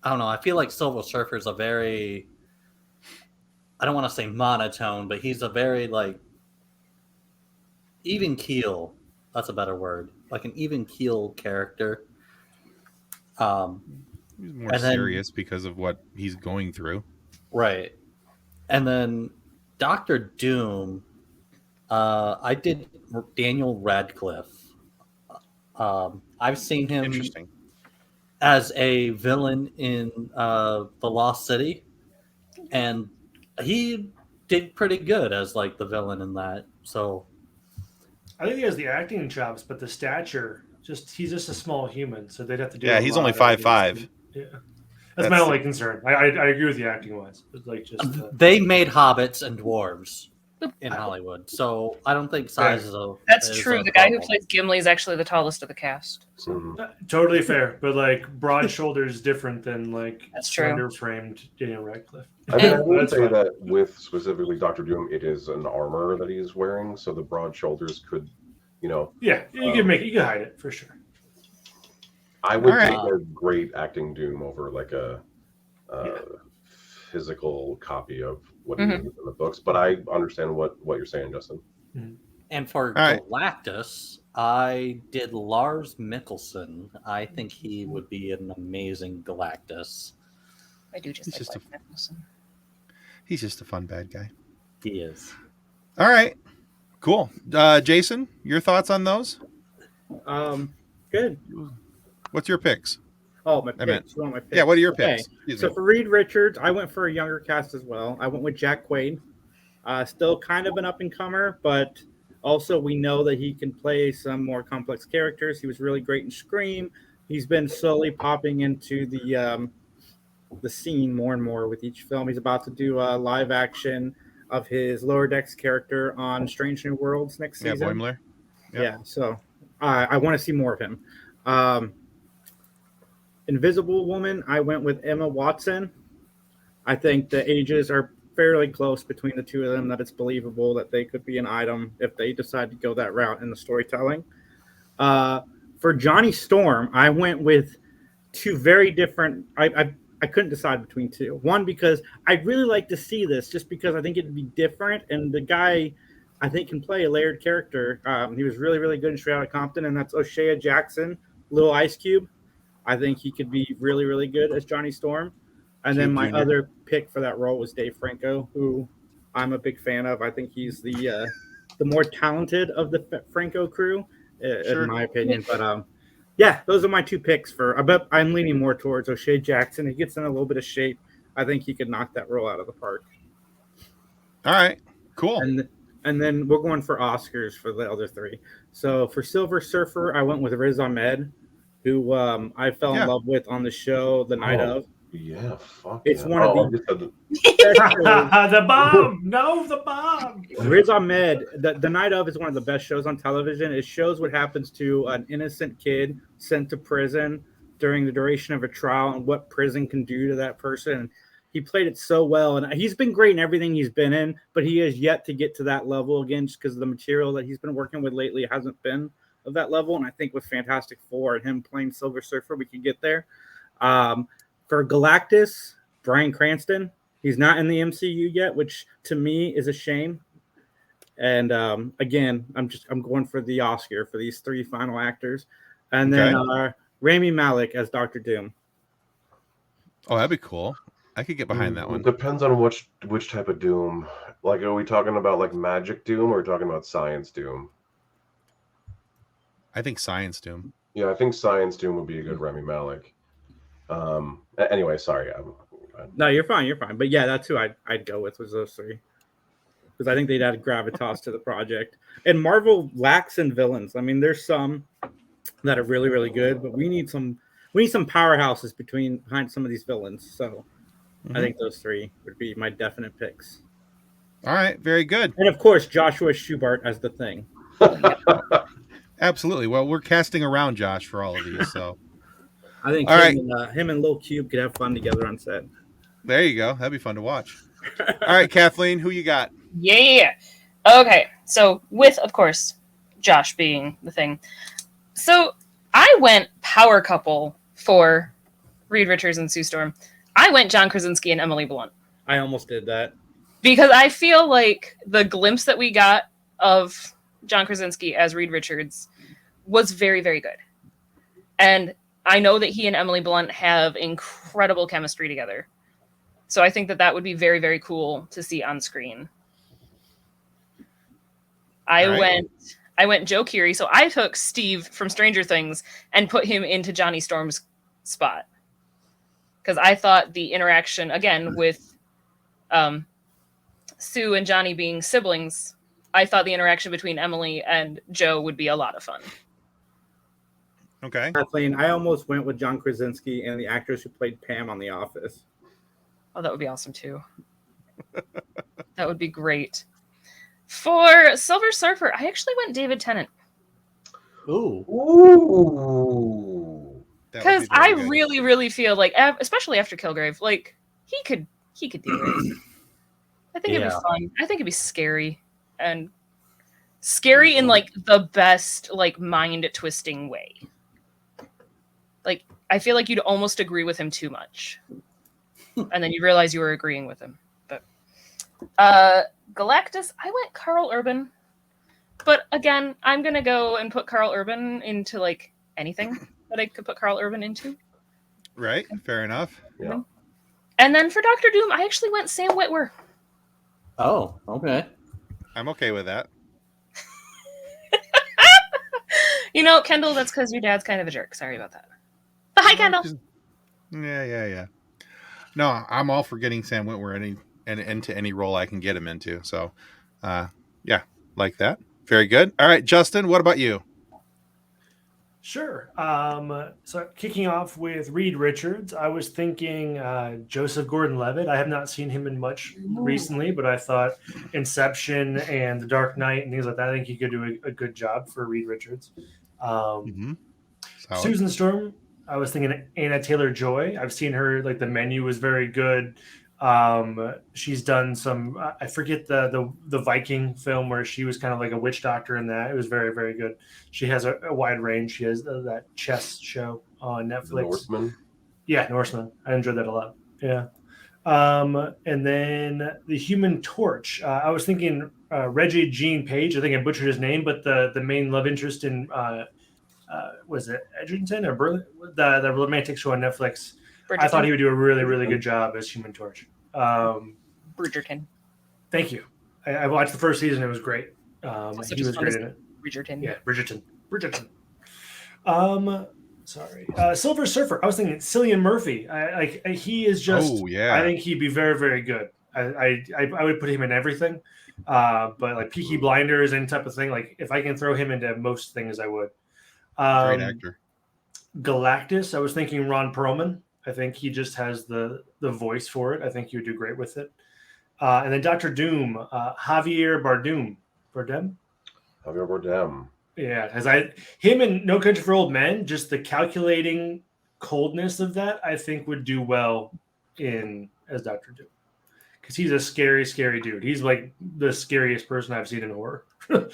I don't know. I feel like Silver Surfer is a very, I don't want to say monotone, but he's a very like even keel. That's a better word. Like an even keel character. He's more serious because of what he's going through. Right. And then Dr. Doom, I did Daniel Radcliffe. I've seen him as a villain in The Lost City, and he did pretty good as like the villain in that. So I think he has the acting chops, but the stature, he's just a small human, so they'd have to do. Yeah, he's only 5'5". Yeah, that's my only concern. I agree with the acting wise, but like they made hobbits and dwarves in Hollywood, so I don't think size is a. That's true. The guy who plays Gimli is actually the tallest of the cast. So. Totally fair, but like broad shoulders different than like slender framed Daniel Radcliff. I mean, I would say that with specifically Dr. Doom, it is an armor that he's wearing, so the broad shoulders could, Yeah, you can hide it for sure. I would take a great acting Doom over like a physical copy of what he is in the books, but I understand what you're saying, Justin. And for Galactus, I did Lars Mikkelsen. I think he would be an amazing Galactus. I do just like Mikkelsen. He's just a fun bad guy. He is. All right. Cool. Jason, your thoughts on those? Good. What's your picks? Oh, my picks. My picks. Yeah, what are your picks? So for Reed Richards, I went for a younger cast as well. I went with Jack Quaid. Still kind of an up-and-comer, but also we know that he can play some more complex characters. He was really great in Scream. He's been slowly popping into the scene more and more with each film. He's about to do a live action of his Lower Decks character on Strange New Worlds next season. Yeah, Boimler. Yep. Yeah, so I want to see more of him. Invisible Woman, I went with Emma Watson. I think the ages are fairly close between the two of them, that it's believable that they could be an item if they decide to go that route in the storytelling. For Johnny Storm, I went with two very different. I couldn't decide between two. One, because I'd really like to see this, just because I think it'd be different, and the guy I think can play a layered character. He was really, really good in Straight Outta Compton, and that's O'Shea Jackson, Little Ice Cube. I think he could be really, really good as Johnny Storm. And then my other pick for that role was Dave Franco, who I'm a big fan of. I think he's the more talented of the Franco crew, in my opinion. But yeah, those are my two picks for. I bet I'm leaning more towards O'Shea Jackson. He gets in a little bit of shape. I think he could knock that role out of the park. All right, cool. And then we're going for Oscars for the other three. So for Silver Surfer, I went with Riz Ahmed, who I fell in love with on the show The Night of. Yeah, fuck. It's one of the the bomb. No, the bomb. Riz Ahmed, the Night of is one of the best shows on television. It shows what happens to an innocent kid sent to prison during the duration of a trial and what prison can do to that person. he played it so well, and he's been great in everything he's been in, but he has yet to get to that level again, just because the material that he's been working with lately hasn't been of that level. And I think with Fantastic Four and him playing Silver Surfer, we could get there. For Galactus, Bryan Cranston, he's not in the MCU yet, which to me is a shame. And again, I'm going for the Oscar for these 3 final actors, and then Rami Malek as Dr. Doom. Oh, that'd be cool. I could get behind that one. Depends on which type of Doom. Like, are we talking about like Magic Doom, or are we talking about Science Doom? I think Science Doom. Yeah, I think Science Doom would be a good Rami Malek. Anyway, sorry. No, you're fine. You're fine. But yeah, that's who I'd go with, was those 3. Because I think they'd add gravitas to the project. And Marvel lacks in villains. I mean, there's some that are really, really good, but we need some powerhouses behind some of these villains. So I think those 3 would be my definite picks. All right, very good. And of course, Joshua Schubart as the Thing. Absolutely. Well, we're casting around Josh for all of these, so I think him and Lil Cube could have fun together on set. There you go. That'd be fun to watch. All right, Kathleen, who you got? Yeah. Okay. So with, of course, Josh being the Thing. So I went power couple for Reed Richards and Sue Storm. I went John Krasinski and Emily Blunt. I almost did that. Because I feel like the glimpse that we got of John Krasinski as Reed Richards was very, very good. And I know that he and Emily Blunt have incredible chemistry together. So I think that would be very, very cool to see on screen. I went Joe Keery. So I took Steve from Stranger Things and put him into Johnny Storm's spot. Because I thought the interaction, again, with Sue and Johnny being siblings, I thought the interaction between Emily and Joe would be a lot of fun. Okay. Kathleen, I almost went with John Krasinski and the actress who played Pam on The Office. Oh, that would be awesome too. That would be great. For Silver Surfer, I actually went David Tennant. Ooh. Because I really, really feel like, especially after Kilgrave, like he could do it. I think it'd be fun. I think it'd be scary and scary in like the best, like mind twisting way. Like I feel like you'd almost agree with him too much, and then you realize you were agreeing with him. But Galactus, I went Carl Urban, but again, I'm gonna go and put Carl Urban into like anything that I could put Carl Urban into. Right, fair enough. Yeah. And then for Dr. Doom, I actually went Sam Witwer. Oh, okay. I'm okay with that. You know, Kendall, that's because your dad's kind of a jerk. Sorry about that. But hi, Kendall. Yeah. No, I'm all for getting Sam Witwer into any role I can get him into. So, yeah, like that. Very good. All right, Justin, what about you? Sure. So kicking off with Reed Richards, I was thinking Joseph Gordon-Levitt. I have not seen him in much recently, but I thought Inception and The Dark Knight and things like that, I think he could do a good job for Reed Richards. Susan Storm, I was thinking Anna Taylor-Joy. I've seen her, like The Menu was very good. She's done some, I forget the Viking film where she was kind of like a witch doctor in that. It was very, very good. She has a wide range. She has that chess show on Netflix. Norseman. Yeah, Norseman. I enjoyed that a lot. Yeah. And then The Human Torch. I was thinking Reggie Jean Page. I think I butchered his name, but the main love interest in was it Edgerton or Berlin? The romantic show on Netflix. Bridgerton. I thought he would do a really, really good job as Human Torch. Bridgerton. Thank you. I watched the first season. It was great. He was great in it. Bridgerton. Yeah, Bridgerton. Sorry. Silver Surfer. I was thinking Cillian Murphy. He is just. Oh yeah. I think he'd be very, very good. I would put him in everything. But like Peaky Blinders and type of thing. Like if I can throw him into most things, I would. Great actor. Galactus. I was thinking Ron Perlman. I think he just has the voice for it. I think he would do great with it. And then Dr. Doom, Javier Bardem. Javier Bardem. Yeah, because him in No Country for Old Men, just the calculating coldness of that, I think would do well in as Dr. Doom. Because he's a scary, scary dude. He's like the scariest person I've seen in horror. To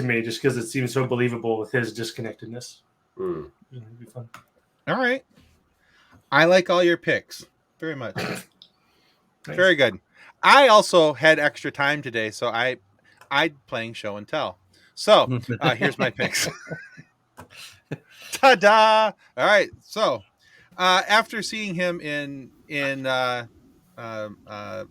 me, just because it seems so believable with his disconnectedness. It'd be fun. All right. I like all your picks very much. Nice. Very good. I also had extra time today, so I playing show and tell. So here's my picks. Ta-da! All right. So after seeing him in the other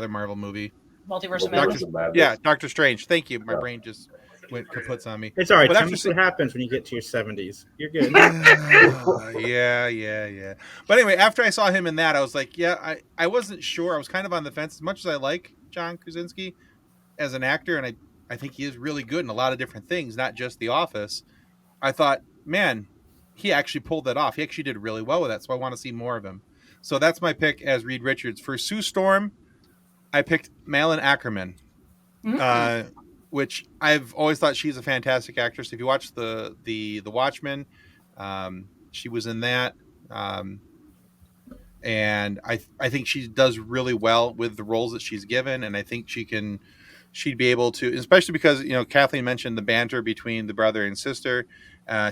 Marvel movie, Multiverse of Madness. Yeah, Doctor Strange. Thank you. My brain just went kaputs on me. It's all right. But That's what happens when you get to your 70s. You're good. Yeah. But anyway, after I saw him in that, I was like, yeah, I wasn't sure. I was kind of on the fence. As much as I like John Krasinski as an actor, and I think he is really good in a lot of different things, not just The Office, I thought, man, he actually pulled that off. He actually did really well with that, so I want to see more of him. So that's my pick as Reed Richards. For Sue Storm, I picked Malin Ackerman, which I've always thought she's a fantastic actress. If you watch the Watchmen, she was in that, and I think she does really well with the roles that she's given, and I think she'd be able to, especially because Kathleen mentioned the banter between the brother and sister.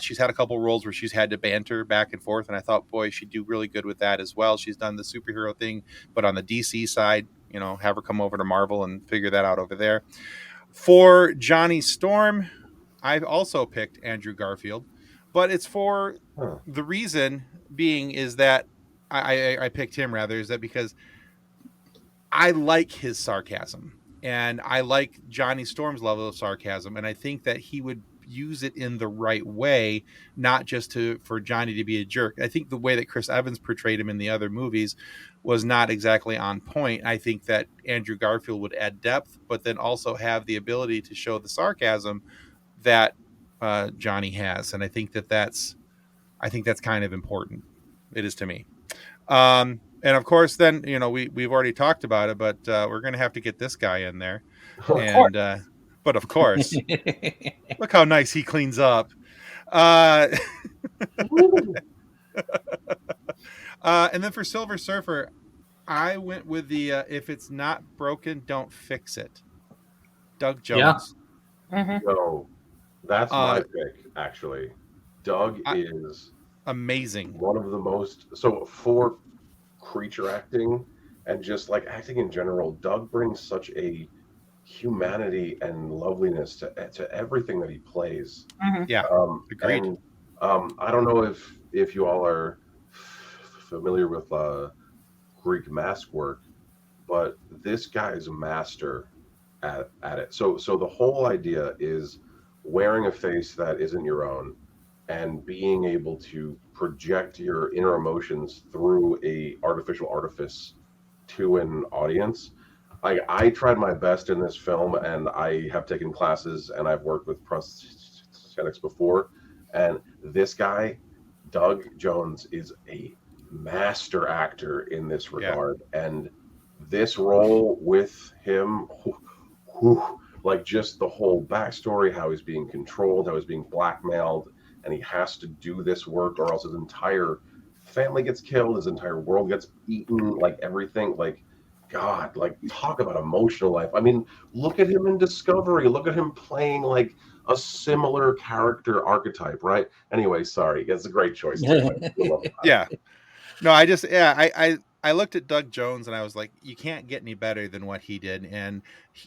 She's had a couple roles where she's had to banter back and forth, and I thought, boy, she'd do really good with that as well. She's done the superhero thing, but on the DC side, have her come over to Marvel and figure that out over there. For Johnny Storm, I've also picked Andrew Garfield, but it's for the reason being is that I picked him rather is that because I like his sarcasm and I like Johnny Storm's level of sarcasm, and I think that he would use it in the right way, not just for Johnny to be a jerk. I think the way that Chris Evans portrayed him in the other movies was not exactly on point. I think that Andrew Garfield would add depth, but then also have the ability to show the sarcasm that Johnny has, and I think that's kind of important. It is to me. And of course, then we've already talked about it, but we're going to have to get this guy in there. But of course, look how nice he cleans up. And then for Silver Surfer, I went with the if it's not broken, don't fix it. Doug Jones. Yeah. No, that's my pick, actually. Doug is amazing. One of the most, for creature acting and just like acting in general, Doug brings such a humanity and loveliness to everything that he plays. Yeah, agreed. And, I don't know if you all are familiar with Greek mask work, but this guy is a master at it. So the whole idea is wearing a face that isn't your own and being able to project your inner emotions through a artificial artifice to an audience. I tried my best in this film, and I have taken classes and I've worked with prosthetics before, and this guy, Doug Jones, is a master actor in this regard. And this role with him, like just the whole backstory, how he's being controlled, how he's being blackmailed, and he has to do this work or else his entire family gets killed, his entire world gets eaten, like everything, like God, like talk about emotional life. I mean, look at him in Discovery. Look at him playing like a similar character archetype, right? Anyway, sorry. It's a great choice. Yeah. No, I looked at Doug Jones and I was like, you can't get any better than what he did. And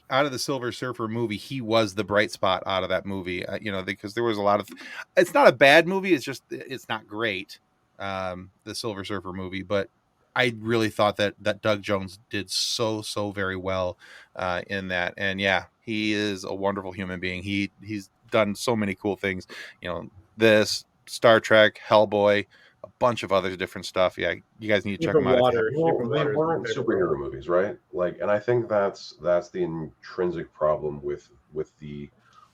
out of the Silver Surfer movie, he was the bright spot out of that movie, because there was a lot of, it's not a bad movie. It's just, it's not great. The Silver Surfer movie, but I really thought that Doug Jones did so very well in that. And yeah, he is a wonderful human being. He's done so many cool things, this Star Trek, Hellboy, a bunch of other different stuff. Yeah, you guys need to check them out. Well, they weren't superhero movies, right? Like, and I think that's the intrinsic problem with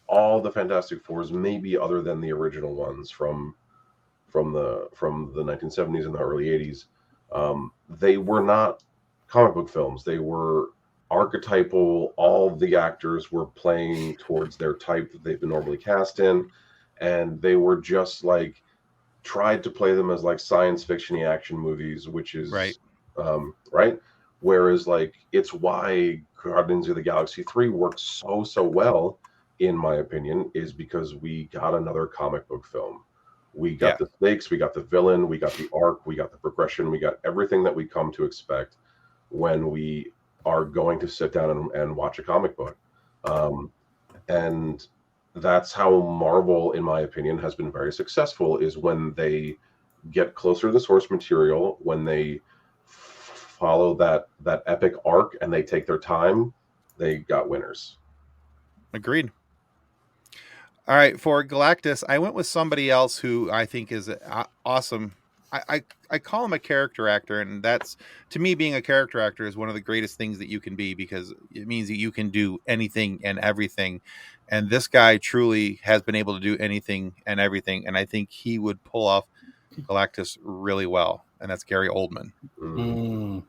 all the Fantastic Fours, maybe other than the original ones from the 1970s and the early 80s. They were not comic book films. They were archetypal. All the actors were playing towards their type that they've been normally cast in, and they were just like tried to play them as like science fiction-y action movies, which is Right. Right. Whereas like it's why Guardians of the Galaxy 3 works so well, in my opinion, is because we got another comic book film. We got the stakes, we got the villain, we got the arc, we got the progression, we got everything that we come to expect when we are going to sit down and watch a comic book. And that's how Marvel, in my opinion, has been very successful, is when they get closer to the source material, when they follow that epic arc and they take their time, they got winners. Agreed. All right, for Galactus, I went with somebody else who I think is awesome. I call him a character actor, and that's, to me, being a character actor is one of the greatest things that you can be, because it means that you can do anything and everything. And this guy truly has been able to do anything and everything, and I think he would pull off Galactus really well, and that's Gary Oldman.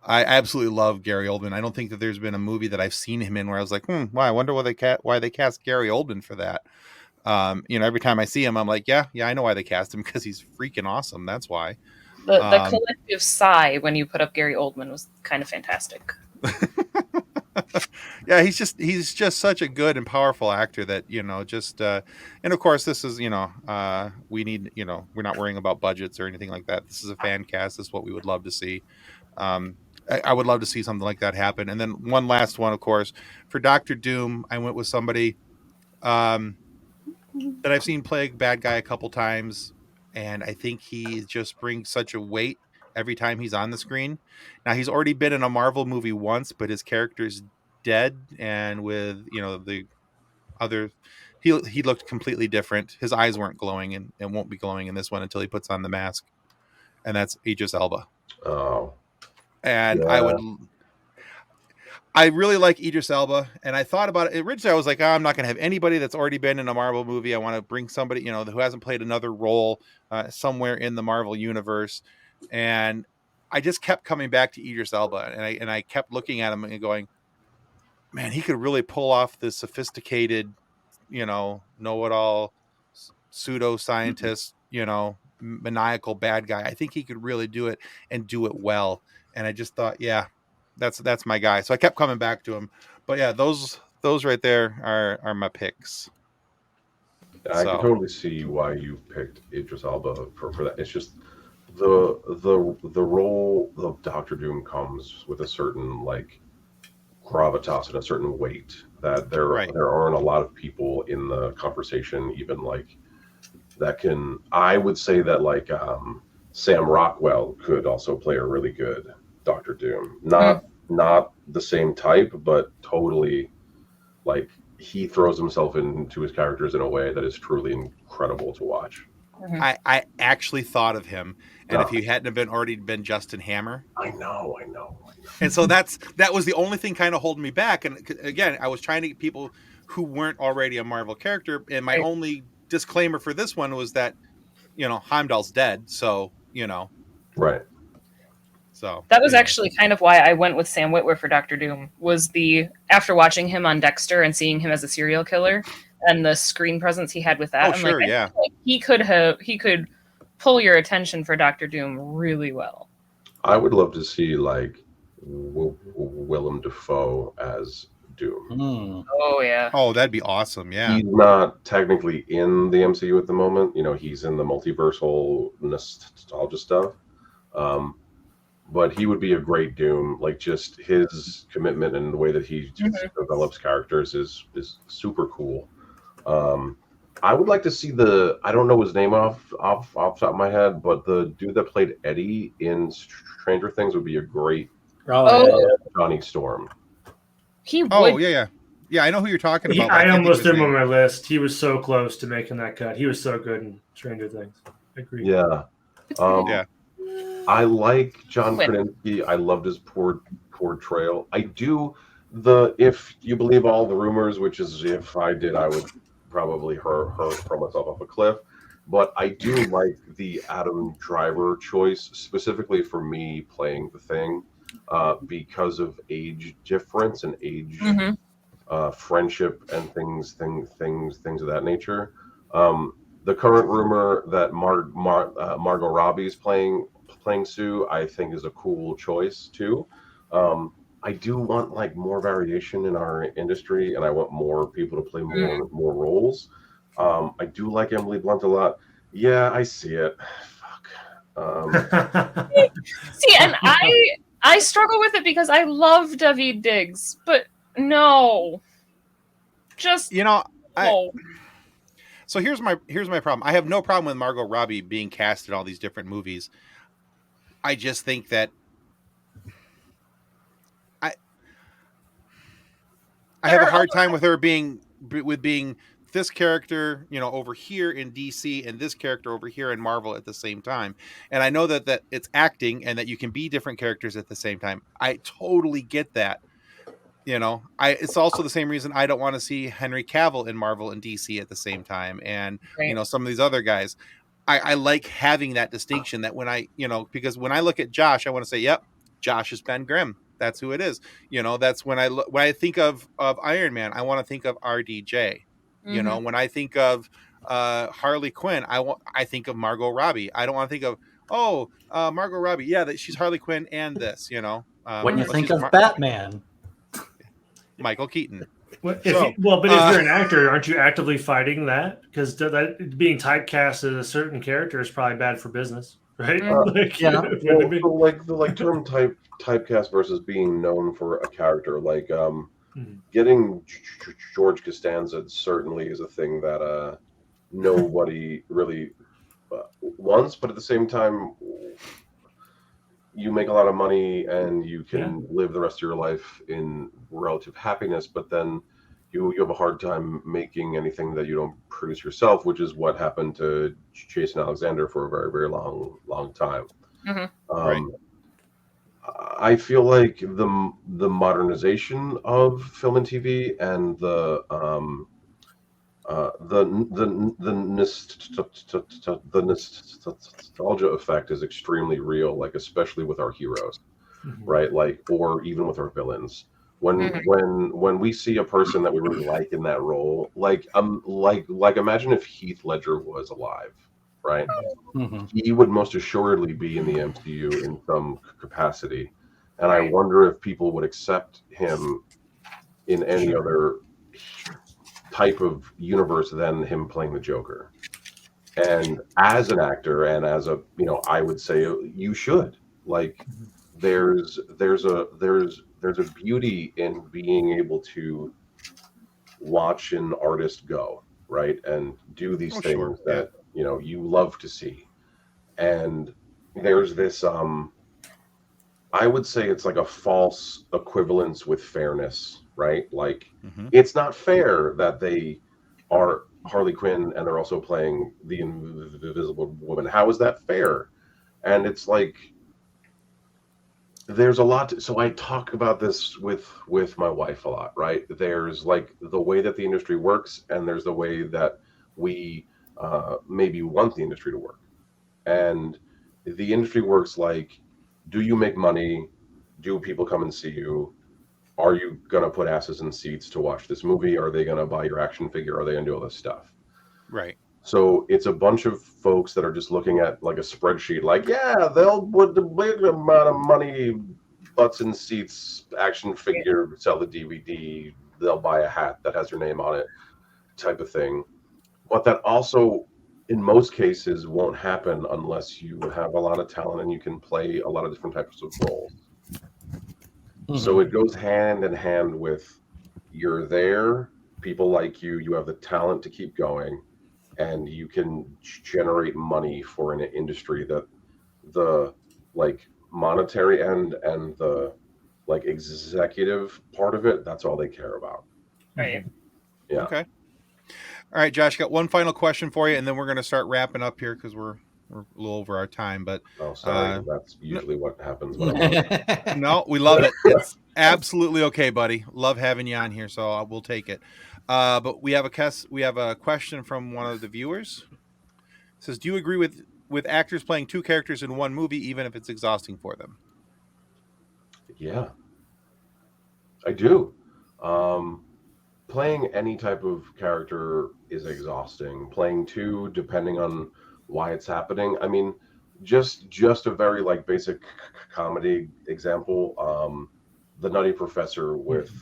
I absolutely love Gary Oldman. I don't think that there's been a movie that I've seen him in where I was like, wow, I wonder why they cast Gary Oldman for that. Every time I see him, I'm like, yeah, I know why they cast him, because he's freaking awesome. That's why. The collective sigh when you put up Gary Oldman was kind of fantastic. Yeah, he's just such a good and powerful actor that, and of course this is, we need, we're not worrying about budgets or anything like that. This is a fan cast. This is what we would love to see. I would love to see something like that happen. And then one last one, of course, for Dr. Doom, I went with somebody that I've seen play a bad guy a couple times, and I think he just brings such a weight every time he's on the screen. Now, he's already been in a Marvel movie once, but his character's dead, and with the other, he looked completely different. His eyes weren't glowing, and won't be glowing in this one until he puts on the mask, and that's Idris Elba. Oh, and yeah. I really like Idris Elba, and I thought about it originally. I was like, I'm not going to have anybody that's already been in a Marvel movie. I want to bring somebody who hasn't played another role somewhere in the Marvel universe. And I just kept coming back to Idris Elba, and I kept looking at him and going, man, he could really pull off this sophisticated, know-it-all pseudo-scientist, maniacal bad guy. I think he could really do it and do it well. And I just thought, yeah, that's my guy. So I kept coming back to him. But yeah, those right there are my picks. I can totally see why you picked Idris Elba for that. It's just the role of Doctor Doom comes with a certain like gravitas and a certain weight that there aren't a lot of people in the conversation even like that can. I would say that like Sam Rockwell could also play a really good Doctor Doom. Not the same type, but totally like he throws himself into his characters in a way that is truly incredible to watch. Mm-hmm. I actually thought of him, and if he hadn't have already been Justin Hammer. I know. And so that was the only thing kind of holding me back. And again, I was trying to get people who weren't already a Marvel character, and my only disclaimer for this one was that, Heimdall's dead, so, Right. So that was actually kind of why I went with Sam Witwer for Dr. Doom, was after watching him on Dexter and seeing him as a serial killer and the screen presence he had with that. Oh, sure, yeah. He could pull your attention for Dr. Doom really well. I would love to see like Willem Dafoe as Doom. Oh yeah. Oh, that'd be awesome. Yeah. He's not technically in the MCU at the moment. He's in the multiversal nostalgia stuff. But he would be a great Doom. Like just his commitment and the way that he develops characters is super cool. I would like to see I don't know his name off the top of my head, but the dude that played Eddie in Stranger Things would be a great Johnny Storm. He would. Oh yeah. I know who you're talking about. I almost did him on my list. He was so close to making that cut. He was so good in Stranger Things. I agree. Yeah. Yeah. I like John Krasinski. I loved his portrayal. I do if you believe all the rumors, which is if I did, I would probably hurl myself off a cliff. But I do like the Adam Driver choice, specifically for me playing the Thing, because of age difference and age, friendship and things of that nature. The current rumor that Margot Robbie's playing Sue, I think, is a cool choice too. I do want like more variation in our industry, and I want more people to play more roles. I do like Emily Blunt a lot. Yeah, I see it. Fuck. See, and I struggle with it because I love David Diggs, but no, just no. So here's my problem. I have no problem with Margot Robbie being cast in all these different movies. I just think that I have a hard time with her being this character, over here in DC and this character over here in Marvel at the same time. And I know that it's acting and that you can be different characters at the same time. I totally get that. It's also the same reason I don't want to see Henry Cavill in Marvel and DC at the same time. And, some of these other guys, I like having that distinction that when because when I look at Josh, I want to say, yep, Josh is Ben Grimm. That's who it is. That's when I think of Iron Man, I want to think of RDJ. When I think of Harley Quinn, I think of Margot Robbie. I don't want to think of Margot Robbie. Yeah, that she's Harley Quinn and this. When you think of Batman, Michael Keaton. But if you're an actor, aren't you actively fighting that? Because that being typecast as a certain character is probably bad for business, right? The term typecast versus being known for a character, like getting George Costanza certainly is a thing that nobody really wants, but at the same time, you make a lot of money and you can live the rest of your life in relative happiness, but then you have a hard time making anything that you don't produce yourself, which is what happened to Jason Alexander for a very, very long time. Right. I feel like the modernization of film and TV and the nostalgia effect is extremely real, like especially with our heroes, right? Like, or even with our villains. When we see a person that we really like in that role, like imagine if Heath Ledger was alive, right? He would most assuredly be in the MCU in some capacity, and I wonder if people would accept him in any other type of universe than him playing the Joker. And as an actor and as a I would say you should, like, there's a beauty in being able to watch an artist go, right, and do these things that you love to see. And there's this I would say it's like a false equivalence with fairness, right? Like, it's not fair that they are Harley Quinn and they're also playing the Invisible Woman. How is that fair? And it's like, there's a lot so I talk about this with my wife a lot, right? There's like the way that the industry works, and there's the way that we maybe want the industry to work. And the industry works like, do you make money? Do people come and see you? Are you going to put asses in seats to watch this movie? Are they going to buy your action figure? Are they going to do all this stuff? Right. So it's a bunch of folks that are just looking at like a spreadsheet, like, yeah, they'll put the big amount of money, butts in seats, action figure, sell the DVD, they'll buy a hat that has your name on it, type of thing. But that also, in most cases, won't happen unless you have a lot of talent and you can play a lot of different types of roles. So it goes hand in hand with, you're there, people like you have the talent to keep going, and you can generate money for an industry that the like monetary end and the like executive part of it, that's all they care about. Right. Yeah. Okay. All right, Josh, got one final question for you, and then we're going to start wrapping up here because we're a little over our time. But sorry, that's usually what happens. No, we love it. It's absolutely okay, buddy. Love having you on here, so we'll take it. But we have a question from one of the viewers. It says, do you agree with actors playing two characters in one movie, even if it's exhausting for them? Yeah, I do. Playing any type of character is exhausting. Playing 2, depending on why it's happening. I mean, just a very like basic comedy example. The Nutty Professor with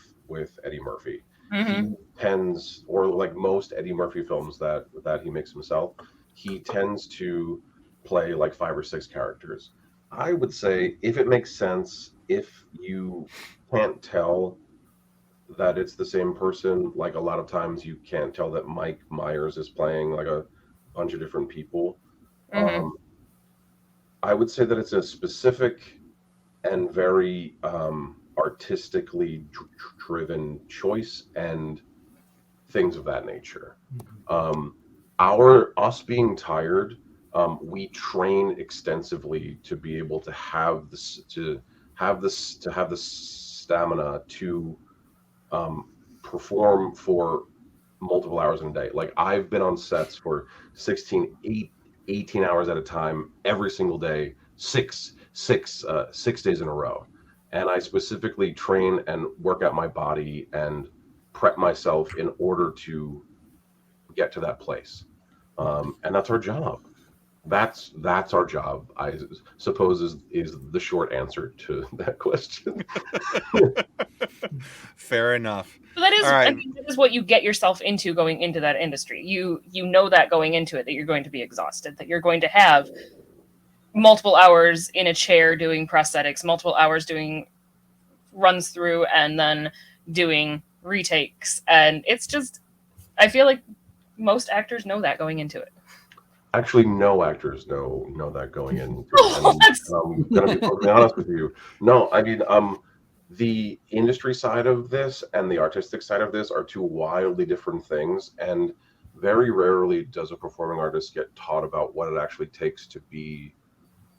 Eddie Murphy. Mm-hmm. He tends, or like most Eddie Murphy films that he makes himself, he tends to play like 5 or 6 characters. I would say if it makes sense, if you can't tell that it's the same person, like a lot of times you can't tell that Mike Myers is playing like a bunch of different people. Mm-hmm. I would say that it's a specific and very artistically driven choice and things of that nature. Us being tired, we train extensively to be able to have the stamina to perform for multiple hours in a day. Like I've been on sets for 18 hours at a time every single day, six days in a row. And I specifically train and work out my body and prep myself in order to get to that place. And that's our job. That's our job, I suppose, is the short answer to that question. Fair enough. So that is, right. I mean, that is what you get yourself into going into that industry. You know that going into it, that you're going to be exhausted, that you're going to have multiple hours in a chair doing prosthetics, multiple hours doing runs through, and then doing retakes. And it's just, I feel like most actors know that going into it. Actually, no actors know that going in. I'm going to be totally honest with you. No, I mean, the industry side of this and the artistic side of this are 2 wildly different things. And very rarely does a performing artist get taught about what it actually takes to be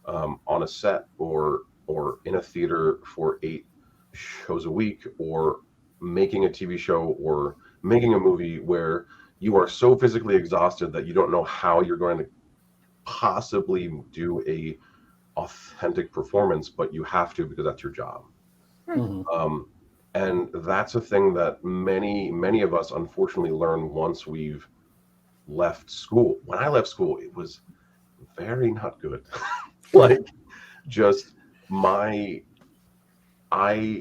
on a set or in a theater for 8 shows a week, or making a TV show or making a movie where you are so physically exhausted that you don't know how you're going to possibly do a authentic performance, but you have to because that's your job. Mm-hmm. And that's a thing that many of us unfortunately learn once we've left school. When I left school, it was very not good. Like just I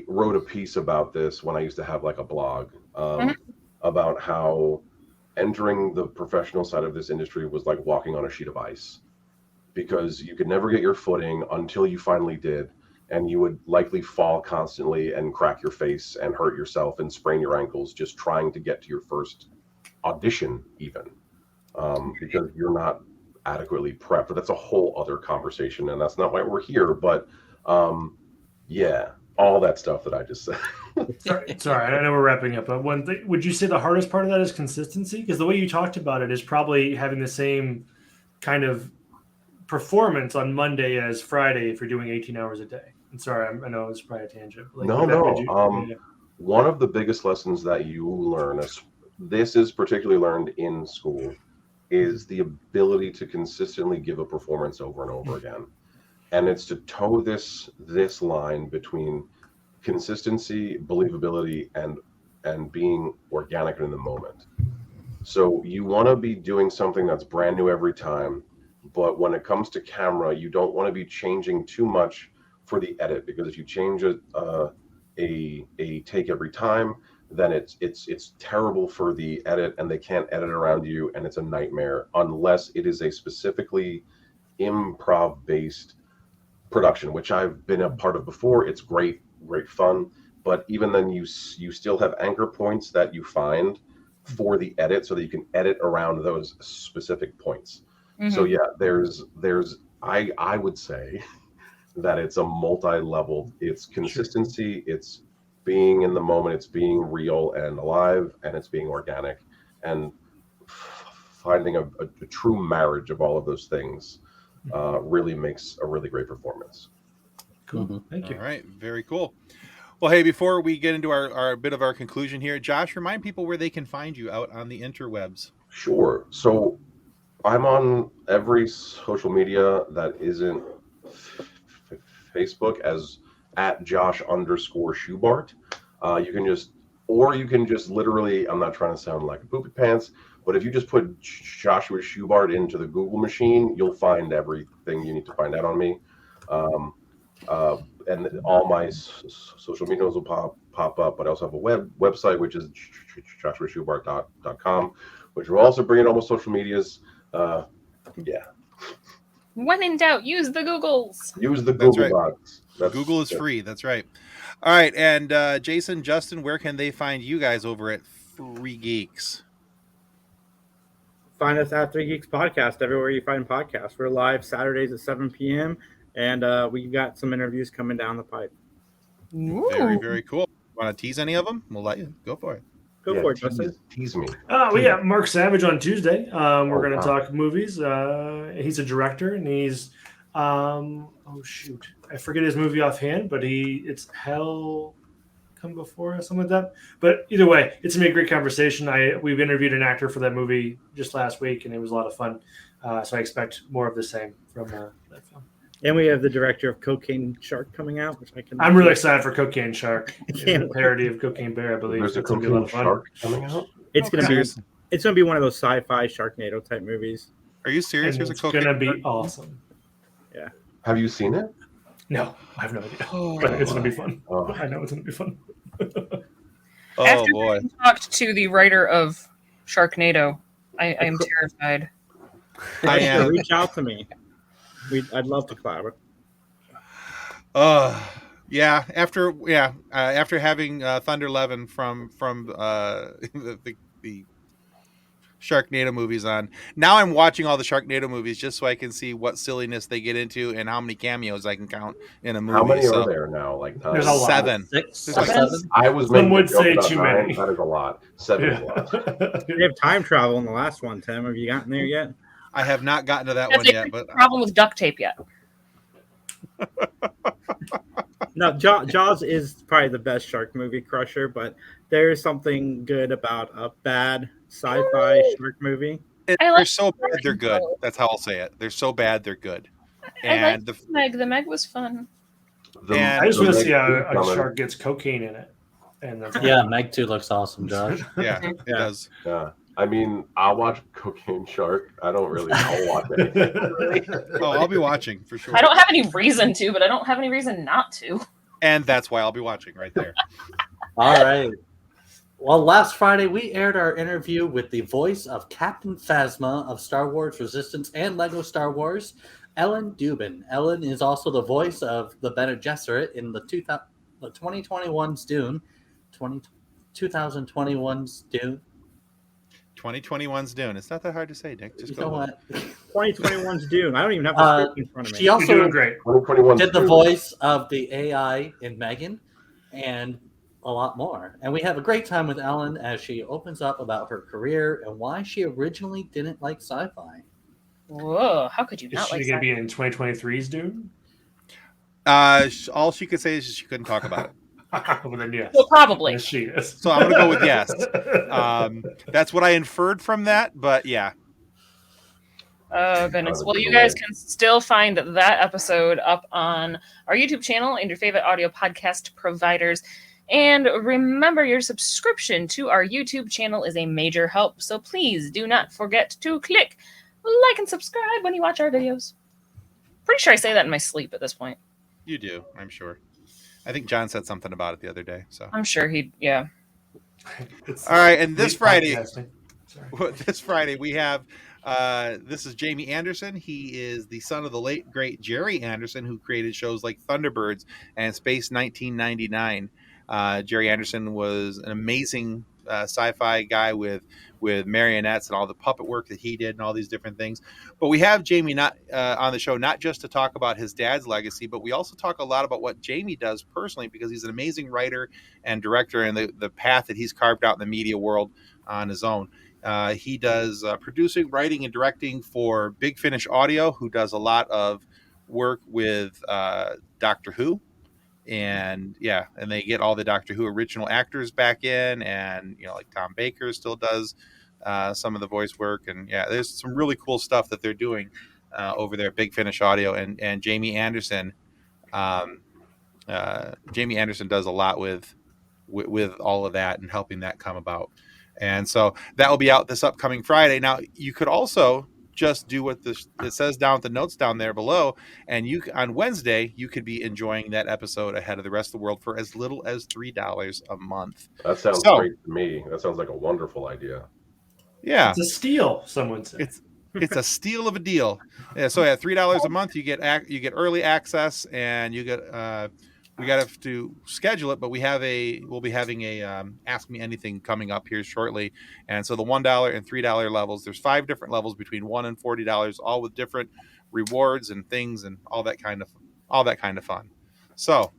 wrote a piece about this when I used to have like a blog about how entering the professional side of this industry was like walking on a sheet of ice, because you could never get your footing until you finally did, and you would likely fall constantly and crack your face and hurt yourself and sprain your ankles just trying to get to your first audition even, because you're not adequately prepped. But that's a whole other conversation, and that's not why we're here. But yeah, all that stuff that I just said. Sorry, I know we're wrapping up, but one thing, would you say the hardest part of that is consistency? Because the way you talked about it is probably having the same kind of performance on Monday as Friday if you're doing 18 hours a day. And sorry, I know it's probably a tangent. Like, No. One of the biggest lessons that you learn, this is particularly learned in school, is the ability to consistently give a performance over and over again. And it's to toe this line between consistency, believability, and being organic in the moment. So you want to be doing something that's brand new every time, but when it comes to camera, you don't want to be changing too much for the edit, because if you change a take every time, then it's terrible for the edit, and they can't edit around you, and it's a nightmare unless it is a specifically improv based production, which I've been a part of before. It's great fun, but even then you still have anchor points that you find for the edit so that you can edit around those specific points. Mm-hmm. So yeah, there's I would say that it's a multi-level. It's consistency, it's being in the moment, it's being real and alive, and it's being organic, and finding a true marriage of all of those things really makes a really great performance. Cool. Mm-hmm. Thank you. All right. Very cool. Well, hey, before we get into our bit of our conclusion here, Josh, remind people where they can find you out on the interwebs. Sure. So I'm on every social media that isn't Facebook as @Josh_Schubart. You can just literally, I'm not trying to sound like a poopy pants, But if you just put Joshua Schubart into the Google machine, you'll find everything you need to find out on me. And all my social medias will pop up. But I also have a website, which is joshuaschubart.com, which will also bring in all my social medias. Yeah. When in doubt, use the Googles. Use the Google right. box. Google is free. That's right. All right. And Jason, Justin, where can they find you guys over at Three Geeks? Find us at Three Geeks Podcast everywhere you find podcasts. We're live Saturdays at 7 p.m. and we got some interviews coming down the pipe. Ooh. Very, very cool. Want to tease any of them? We'll let you go for it. Go for it, Justin. Tease me. We got Mark Savage on Tuesday. We're going to wow. talk movies. He's a director, and he's I forget his movie offhand, but it's Hell Come Before Us, something like that. But either way, it's gonna be a great conversation. We've interviewed an actor for that movie just last week, and it was a lot of fun. So I expect more of the same from that film. And we have the director of Cocaine Shark coming out, which I'm really excited for Cocaine Shark. A parody of Cocaine Bear, I believe. There's a It's gonna be a lot Cocaine of fun. Shark coming out? It's gonna be Seriously? it's gonna be one of those sci-fi Sharknado type movies. Are you serious? And Here's a it's cocaine. gonna be awesome. Have you seen it? No, I have no idea. But it's gonna be fun. Oh. I know it's gonna be fun. Oh After boy. I talked to the writer of Sharknado, I am terrified. I am. Reach out to me. I'd love to collaborate. Yeah. After having Thunder Levin from the Sharknado movies on, now I'm watching all the Sharknado movies just so I can see what silliness they get into and how many cameos I can count in a movie. How many So, are there now? Like There's a lot. 7. 6 There's or like 7. I was Some making would a joke say about too 9. many. That is a lot. 7 is a lot. They have time travel in the last one, Tim. Have you gotten there yet? I have not gotten to that Have one they yet, fixed but the problem with duct tape yet? No, Jaws is probably the best shark movie crusher, but there is something good about a bad sci-fi shark movie. I like they're so bad they're good. Sharknado. That's how I'll say it. They're so bad they're good. I And like Meg. The Meg was fun. And- I just want to see next a coming. shark gets cocaine in it. And that's Yeah, Meg 2 looks awesome, Josh. yeah, it Yeah. does. Yeah. I mean, I'll watch Cocaine Shark. I don't really I'll watch anything. Oh, I'll be watching for sure. I don't have any reason to, but I don't have any reason not to. And that's why I'll be watching right there. All right. Well, last Friday, we aired our interview with the voice of Captain Phasma of Star Wars Resistance and Lego Star Wars, Ellen Dubin. Ellen is also the voice of the Bene Gesserit in the 2021's Dune. 2021's Dune. 2021's Dune. It's not that hard to say, Nick. Just You go know with it. what? 2021's Dune. I don't even have the script in front of me. She You're also doing great. 2021 did the voice of the AI in Megan and a lot more. And we have a great time with Ellen as she opens up about her career and why she originally didn't like sci-fi. Whoa, how could you Is not she like going to that? be in 2023's Dune? All she could say is she couldn't talk about it. Well, then yes. Well, probably. Yes, she is. So I'm gonna go with yes. That's what I inferred from that, but yeah. Oh, goodness. Well, you guys can still find that episode up on our YouTube channel and your favorite audio podcast providers. And remember, your subscription to our YouTube channel is a major help. So please do not forget to click like and subscribe when you watch our videos. Pretty sure I say that in my sleep at this point. You do, I'm sure. I think John said something about it the other day. So I'm sure yeah. It's all right, and this late Friday, podcasting. Sorry. this Friday we have this is Jamie Anderson. He is the son of the late great Jerry Anderson, who created shows like Thunderbirds and Space 1999. Jerry Anderson was an amazing sci-fi guy with marionettes and all the puppet work that he did and all these different things. But we have Jamie not on the show not just to talk about his dad's legacy, but we also talk a lot about what Jamie does personally, because he's an amazing writer and director, and the path that he's carved out in the media world on his own. He does producing, writing, and directing for Big Finish Audio, who does a lot of work with Doctor Who. And they get all the Doctor Who original actors back in, and like Tom Baker still does some of the voice work, and there's some really cool stuff that they're doing over there at Big Finish Audio, and Jamie Anderson does a lot with all of that and helping that come about. And so that will be out this upcoming Friday. Now, you could also just do what it says down at the notes down there below, and on Wednesday you could be enjoying that episode ahead of the rest of the world for as little as $3 a month. That sounds great to me. That sounds like a wonderful idea. Yeah, it's a steal. Someone said it's a steal of a deal. Yeah, so at $3 a month you get early access, and you get we got to schedule it, but we'll be having a Ask Me Anything coming up here shortly. And so the $1 and $3 levels, there's 5 different levels between $1 and $40, all with different rewards and things and all that kind of fun. So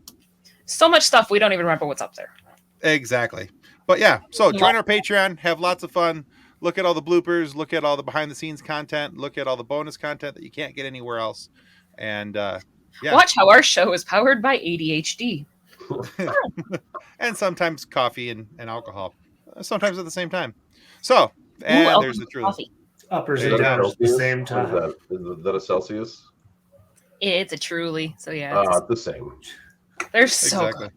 much stuff we don't even remember what's up there. Exactly. But yeah, so join our Patreon, have lots of fun. Look at all the bloopers, look at all the behind the scenes content, look at all the bonus content that you can't get anywhere else. And yeah. Watch how our show is powered by ADHD. And sometimes coffee and alcohol. Sometimes at the same time. So, and there's the truth. Uppers and downs at the same time. Is that a Celsius? It's a Truly. So yeah. The same. They're so good.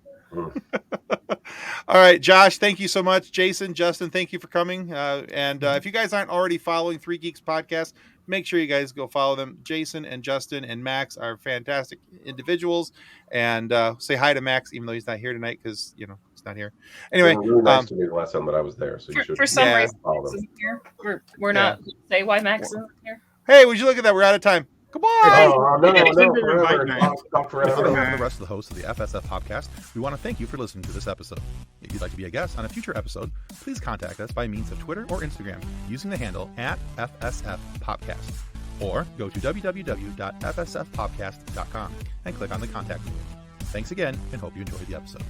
All right, Josh, thank you so much. Jason, Justin, thank you for coming. And if you guys aren't already following Three Geeks Podcast, make sure you guys go follow them. Jason and Justin and Max are fantastic individuals. And say hi to Max, even though he's not here tonight because, he's not here. Anyway. It was really nice to me the last time that I was there. So you should for some reason, follow them. We're not say why Max isn't here. Hey, would you look at that? We're out of time. Goodbye. On the rest of the hosts of the FSF Podcast, we want to thank you for listening to this episode. If you'd like to be a guest on a future episode, please contact us by means of Twitter or Instagram using the handle @FSF PopCast, or go to www.fsfpopcast.com and click on the contact link. Thanks again, and hope you enjoyed the episode.